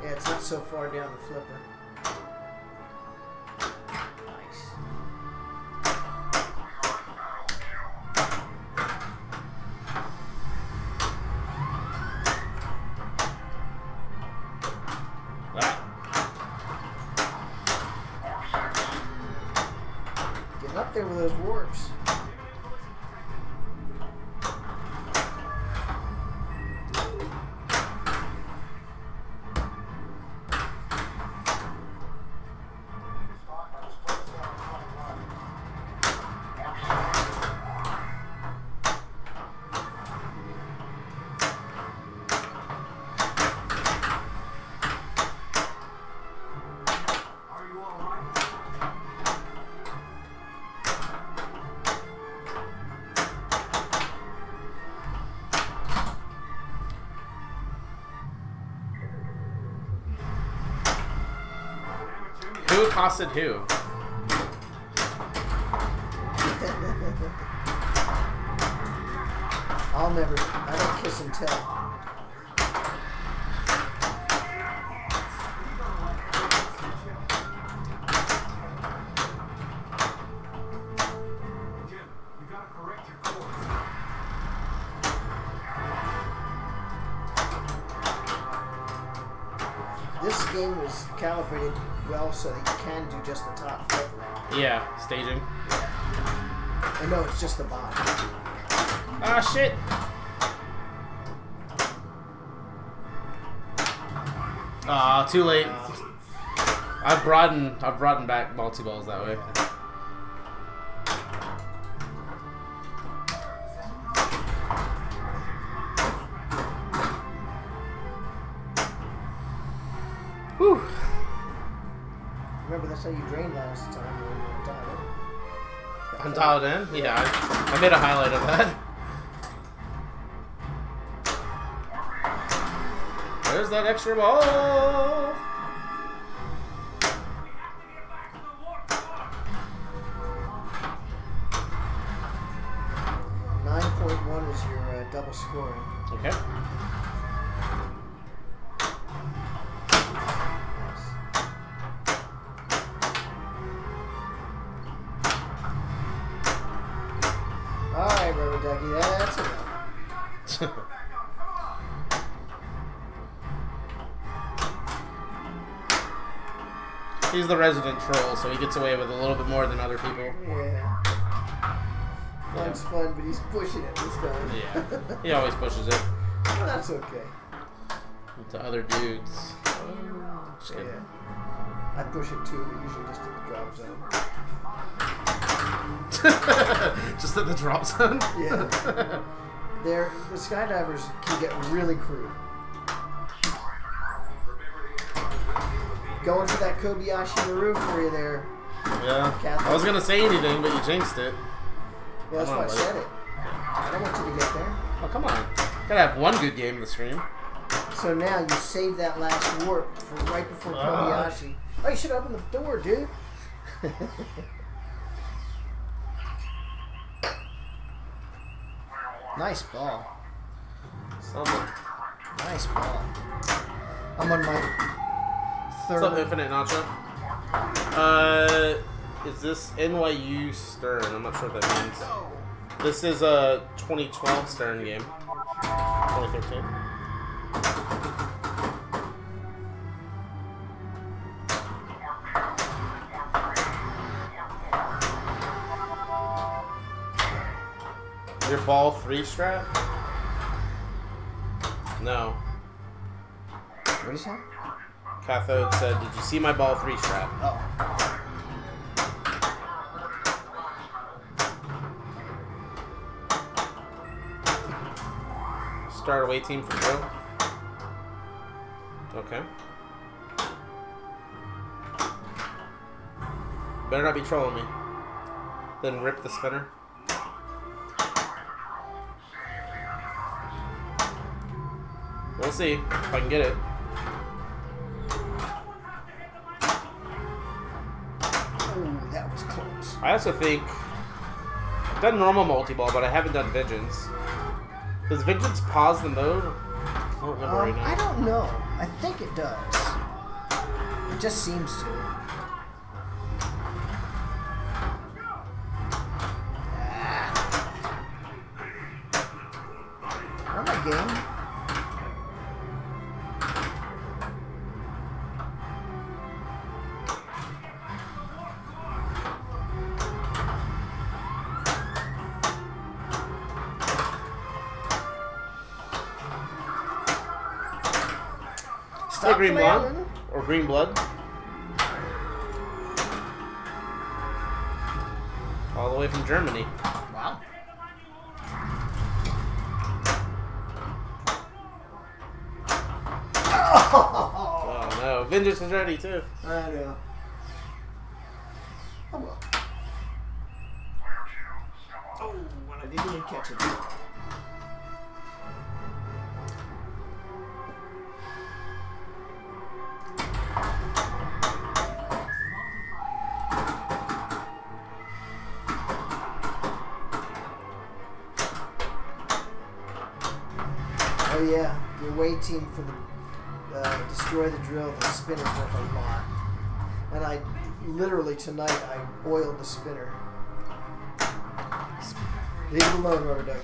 Yeah, it's not so far down the flipper. Nice. Getting up there with those warps. Are you all right? Who accosted who? I'll never. I don't kiss and tell. game was calibrated well so that you can do just the top flip. Yeah, staging. I know it's just the bottom. Ah, shit! Ah, too late. I've broadened back multi-balls that way. Whew. Remember, that's how you drained last time when you were Untitled in? Yeah, I made a highlight of that. There's that extra ball. 9.1 is your double scoring. Okay. Alright, Rubber Ducky, that's enough. He's the resident troll, so he gets away with a little bit more than other people. Yeah. Fun's fun, but he's pushing it this time. Yeah. He always pushes it. Well, that's okay. To other dudes. Just kidding. Yeah. I push it too, but usually just at the drop zone. Just at the drop zone? Yeah. The skydivers can get really crude. Going for that Kobayashi Maru for you there. Yeah. Catholic. I was gonna say anything, but you jinxed it. Well, that's Come why on, I said it. I don't want you to get there. Oh, come on. Gotta have one good game in the stream. So now you save that last warp for right before Kobayashi. Oh, you should open the door, dude. Nice ball. Something. Nice ball. I'm on my third. What's up, Infinite Nacho? Is this NYU Stern? I'm not sure what that means. This is a 2012 Stern game. 2013. Your ball 3 strat? No. What is that? Cathode said, "Did you see my ball 3 strat?" Oh. Start away team for Joe. Okay. Better not be trolling me. Then rip the spinner. We'll see if I can get it. Oh, that was close. I also think I've done normal multi-ball, but I haven't done Vengeance. Does Vengeance pause the mode? I don't remember right now. I don't know. I think it does. It just seems to. Run that game. Hey, Green Blood or Green Blood. All the way from Germany. Wow. Oh no, Vengeance is ready too. I know. Oh well. Oh, when I didn't even catch it. Oh yeah, the away team for the destroy the drill. The spinner's worth a lot, and I literally tonight I oiled the spinner. Leave it alone, Rubber Duck.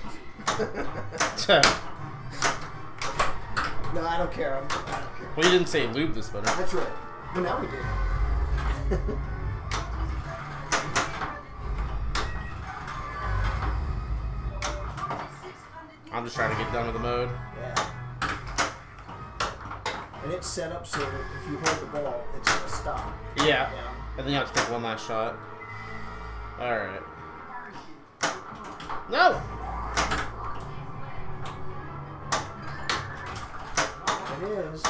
No, I don't care. I don't care. Well, you didn't say lube the spinner. That's right. But now we did. I'm just trying to get done with the mode. Yeah. And it's set up so that if you hold the ball, it's going to stop. Yeah. And then you have to take one last shot. Alright. No! It is.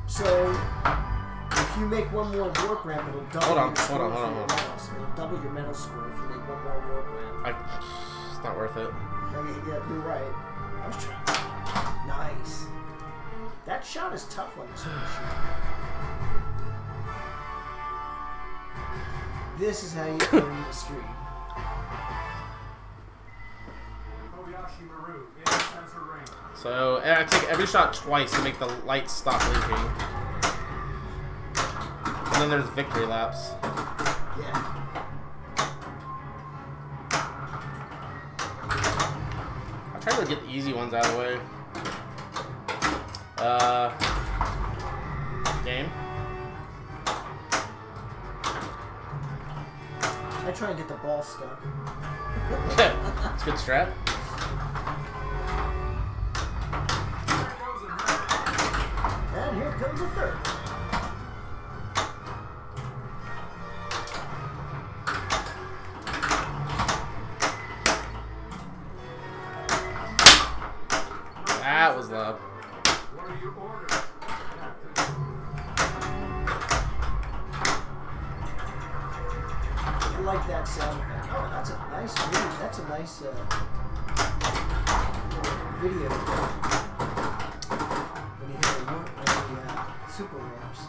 So, if you make one more warp ramp, it'll double your score for your medals. It'll double your medal score if you make one more warp ramp. It's not worth it. Okay, yeah, you're right. I was trying. Nice. That shot is tough on this machine. This is how you end the stream. Kobayashi Maru in center ring. So, I take every shot twice to make the lights stop blinking. And then there's victory laps. Yeah. I try to get the easy ones out of the way. Game. I try and get the ball stuck. It's a good strat. And here comes a third. That was loud. What are your orders, Captain? I like that sound effect. Oh, that's a nice video. That's a nice video. When you hear the super ramps.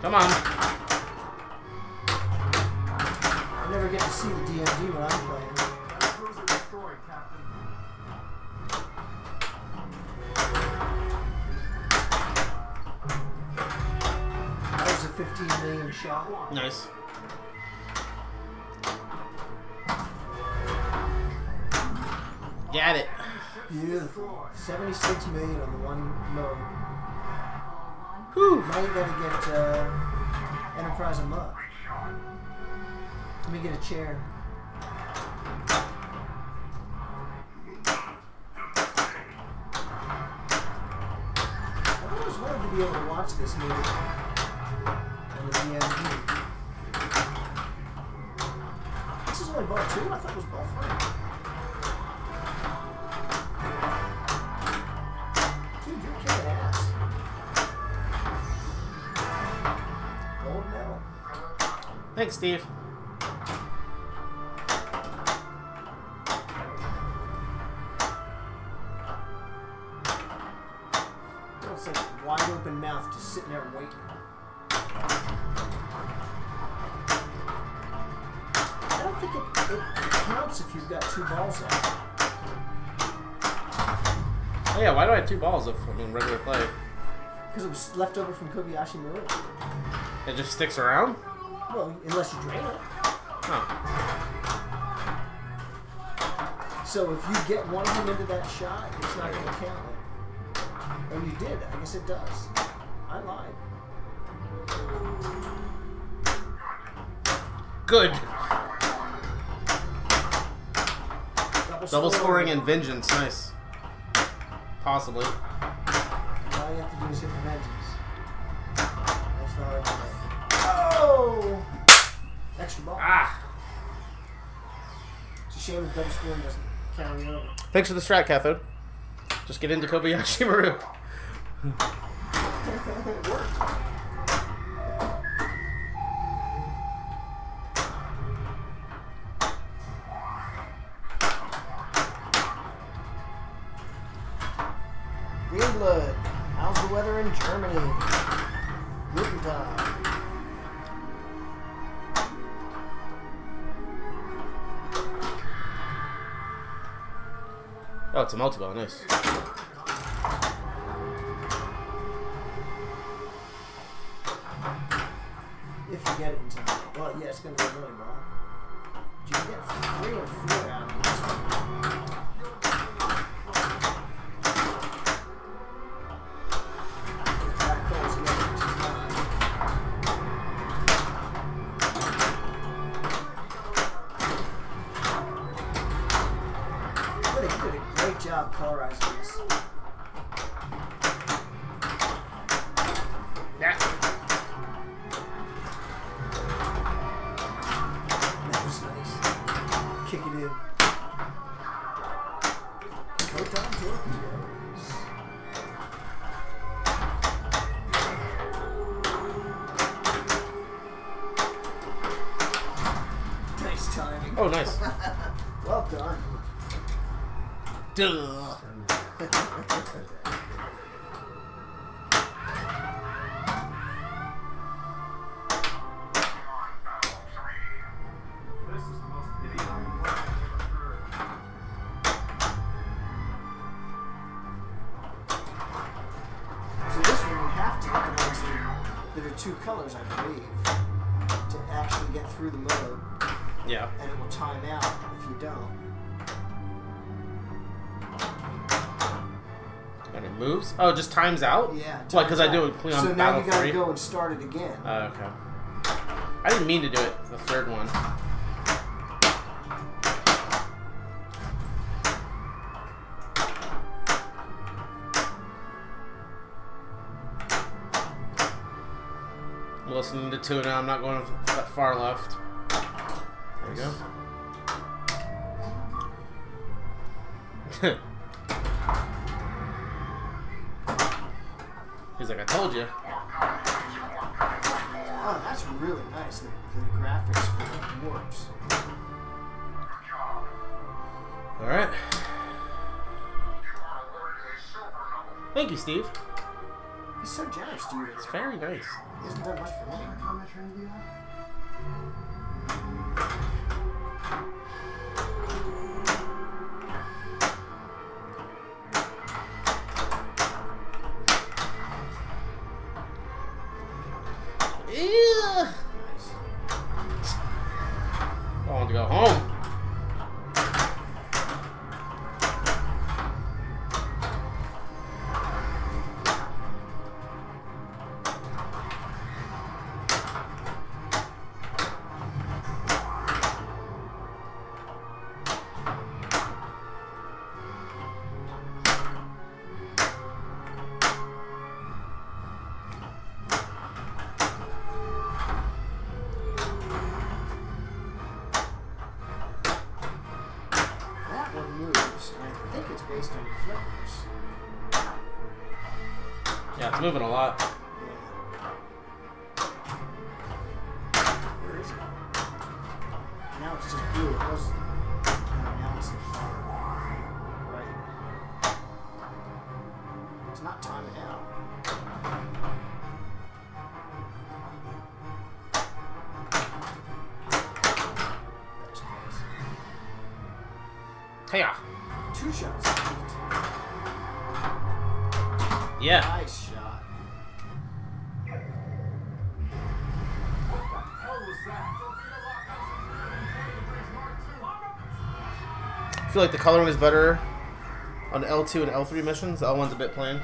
Come on. I never get to see the DMD when I'm playing. That cruiser destroyed, Captain. That was a 15 million shot. Nice. Got it. Beautiful. 76 million on the one mode. Whew. Now you gotta get Enterprise and Muck. Let me get a chair. I've always wanted to be able to watch this movie on the DMV. This is only ball 2? I thought it was ball 3. Dude, you're kicking ass. Gold medal. Thanks, Steve. It's like wide open mouth, just sitting there waiting. I don't think it counts if you've got 2 balls out. Oh yeah, why do I have 2 balls if I'm in regular play? Because it was left over from Kobayashi Maru. It just sticks around? Well, unless you drain it. Huh. So if you get one of them into that shot, it's not going to count it. Oh, you did. I guess it does. I lied. Good. Double scoring and vengeance. Nice. Possibly. All you have to do is hit the vengeance. That's not hard to make. Oh! Extra ball. Ah! It's a shame that double scoring doesn't carry over. Thanks for the strat, Cathode. Just get into Kobayashi Maru. It worked. Green blood. How's the weather in Germany? Guten Tag. Oh, it's a multi-ball. Nice. If you get it in time. Well, yeah, it's going to be a really ball. Did you get 3 and 4 out of this one? Oh, nice. Well done. Duh. This is the most idiotic work I've ever heard. So this one you have to get the ones that are 2 colors, I believe, to actually get through the mode, Yeah. and it will time out if you don't. And it moves? Oh, it just times out? Yeah. Why, because I times do out. it clean on So now Battle you gotta 3? go and start it again. Okay. I didn't mean to do it, the third one. I'm listening to 2 now, I'm not going that far left. There we go. He's like, I told you. Oh, that's really nice. The graphics for the warps. Alright. Thank you, Steve. He's so generous to you. It's very nice. He hasn't done much for me. Yeah. I want to go home. That one moves, and I think it's based on your flippers. Yeah, it's moving a lot. Where is it? Now it's just blue. It was. Now it's the fire. Right. It's not timing out. That's close. Hey-ya. 2 shots. Yeah. Nice shot. Hell was that? I feel like the coloring is better on L2 and L3 missions. The L1's a bit plain.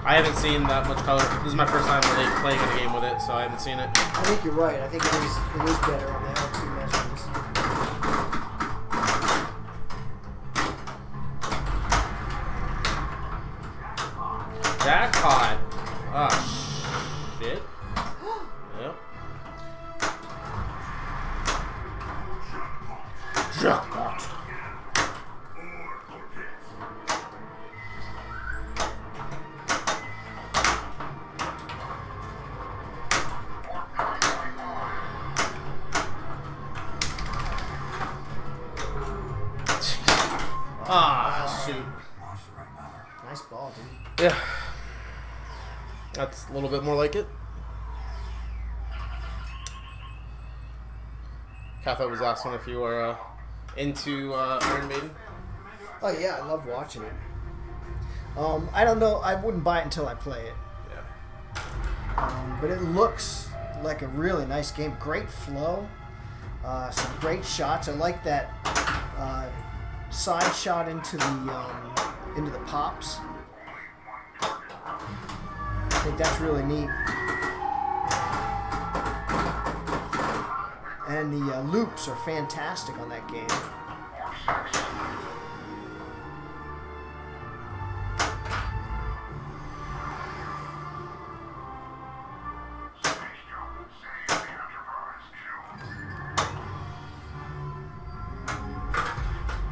I haven't seen that much color. This is my first time really playing in a game with it, so I haven't seen it. I think you're right. I think it is better on the L2 missions. Jackpot! Ah, shit. Yep. Jackpot! Ah, shoot. Nice ball, dude. Yeah. That's a little bit more like it. Katha was asking if you were into Iron Maiden. Oh yeah, I love watching it. I don't know. I wouldn't buy it until I play it. Yeah. But it looks like a really nice game. Great flow. Some great shots. I like that side shot into the pops. I think that's really neat. And the loops are fantastic on that game.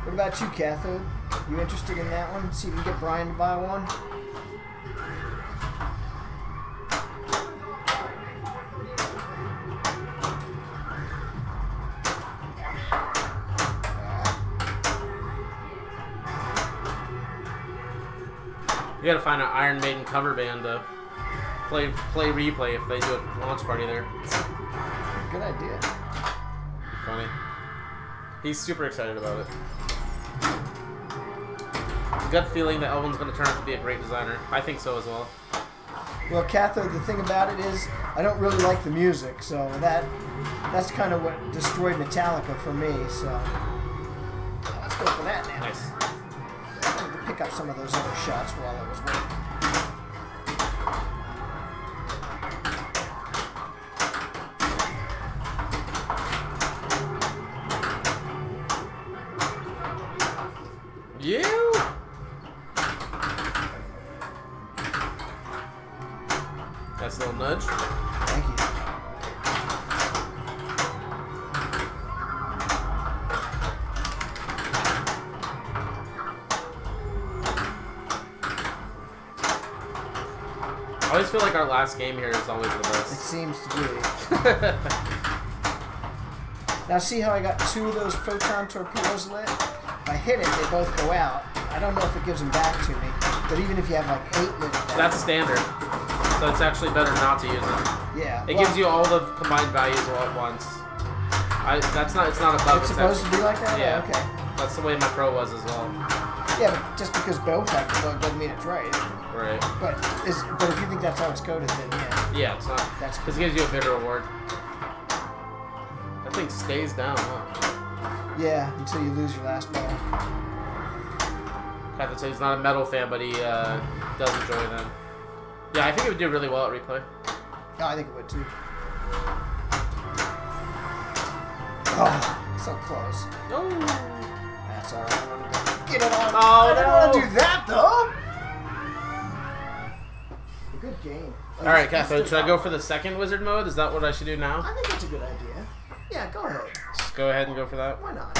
What about you, Cathode? You interested in that one? See if you can get Brian to buy one? You gotta find an Iron Maiden cover band to play replay if they do a launch party there. Good idea. Funny. He's super excited about it. Gut feeling that Elvin's gonna turn out to be a great designer. I think so as well. Well, Cathode, the thing about it is, I don't really like the music, so that's kind of what destroyed Metallica for me. So let's go for that now. Nice. I wanted to pick up some of those other shots while I was waiting. You. Nice little nudge. Thank you. I always feel like our last game here is always the It best. seems to be. Now see how I got 2 of those proton torpedoes lit? If I hit it, they both go out. I don't know if it gives them back to me, but even if you have like 8 lit down, That's standard. So it's actually better not to use it. yeah. It gives you all the combined values all at once. It's not a bug. It's supposed to be like that? Yeah. Okay. That's the way my pro was as well. Yeah, but just because both have the bug doesn't mean it's right. Right. But if you think that's how it's coded, then yeah. Yeah, it's not. That's Because it gives you a bigger reward. That thing stays down, huh? Yeah, until you lose your last ball. Captain says he's not a metal fan, but he does enjoy them. Yeah, I think it would do really well at replay. Oh, I think it would too. Oh, so close. Oh. That's alright. I wanted to get it on. Oh, I didn't want to no. do that though. A good game. All right, Cathode, should I go for the second wizard mode? Is that what I should do now? I think that's a good idea. Yeah, go ahead. Just go ahead and go for that. Why not?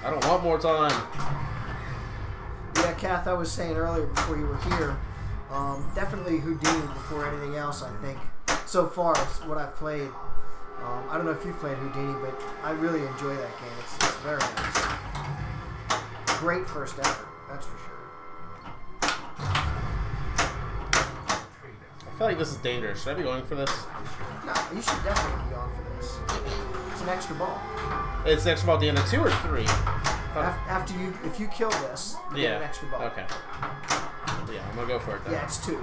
I don't want more time. Yeah, Kath, I was saying earlier before you were here, definitely Houdini before anything else, I think. So far, it's what I've played. I don't know if you've played Houdini, but I really enjoy that game. It's very nice. Great first effort, that's for sure. I feel like this is dangerous. Should I be going for this? No, you should definitely be on for this. It's an extra ball. It's the extra ball at the end of 2 or 3? After you, if you kill this, you get an extra ball. Okay. Yeah, I'm gonna go for it then. Yeah, it's 2.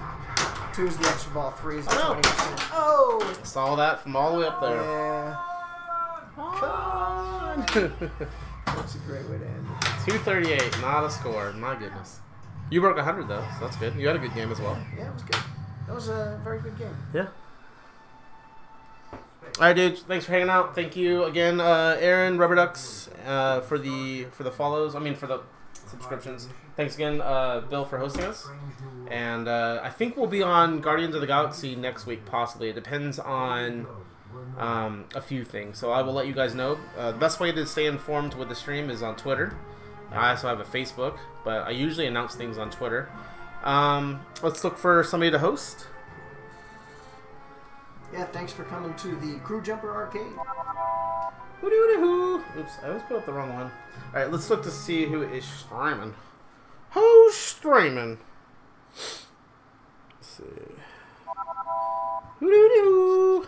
2 is the extra ball. 3 is the Oh, no. 20%. Oh! I saw that from all the way up there. Yeah. Come on! That's a great way to end it. 238, not a score. My goodness. You broke 100 though, so that's good. You had a good game as well. Yeah, it was good. That was a very good game. Yeah. Alright, dude. Thanks for hanging out. Thank you again, Aaron, Rubber Ducks, for the follows. I mean, for the subscriptions. Thanks again, Bill, for hosting us. And I think we'll be on Guardians of the Galaxy next week, possibly. It depends on a few things. So I will let you guys know. The best way to stay informed with the stream is on Twitter. I also have a Facebook, but I usually announce things on Twitter. Let's look for somebody to host. Yeah, thanks for coming to the Crew Jumper Arcade. Hoo-doo-doo-hoo. Oops, I always put up the wrong one. Alright, let's look to see who is streaming. Who's streaming? Let's see. Hoo-doo-doo-hoo.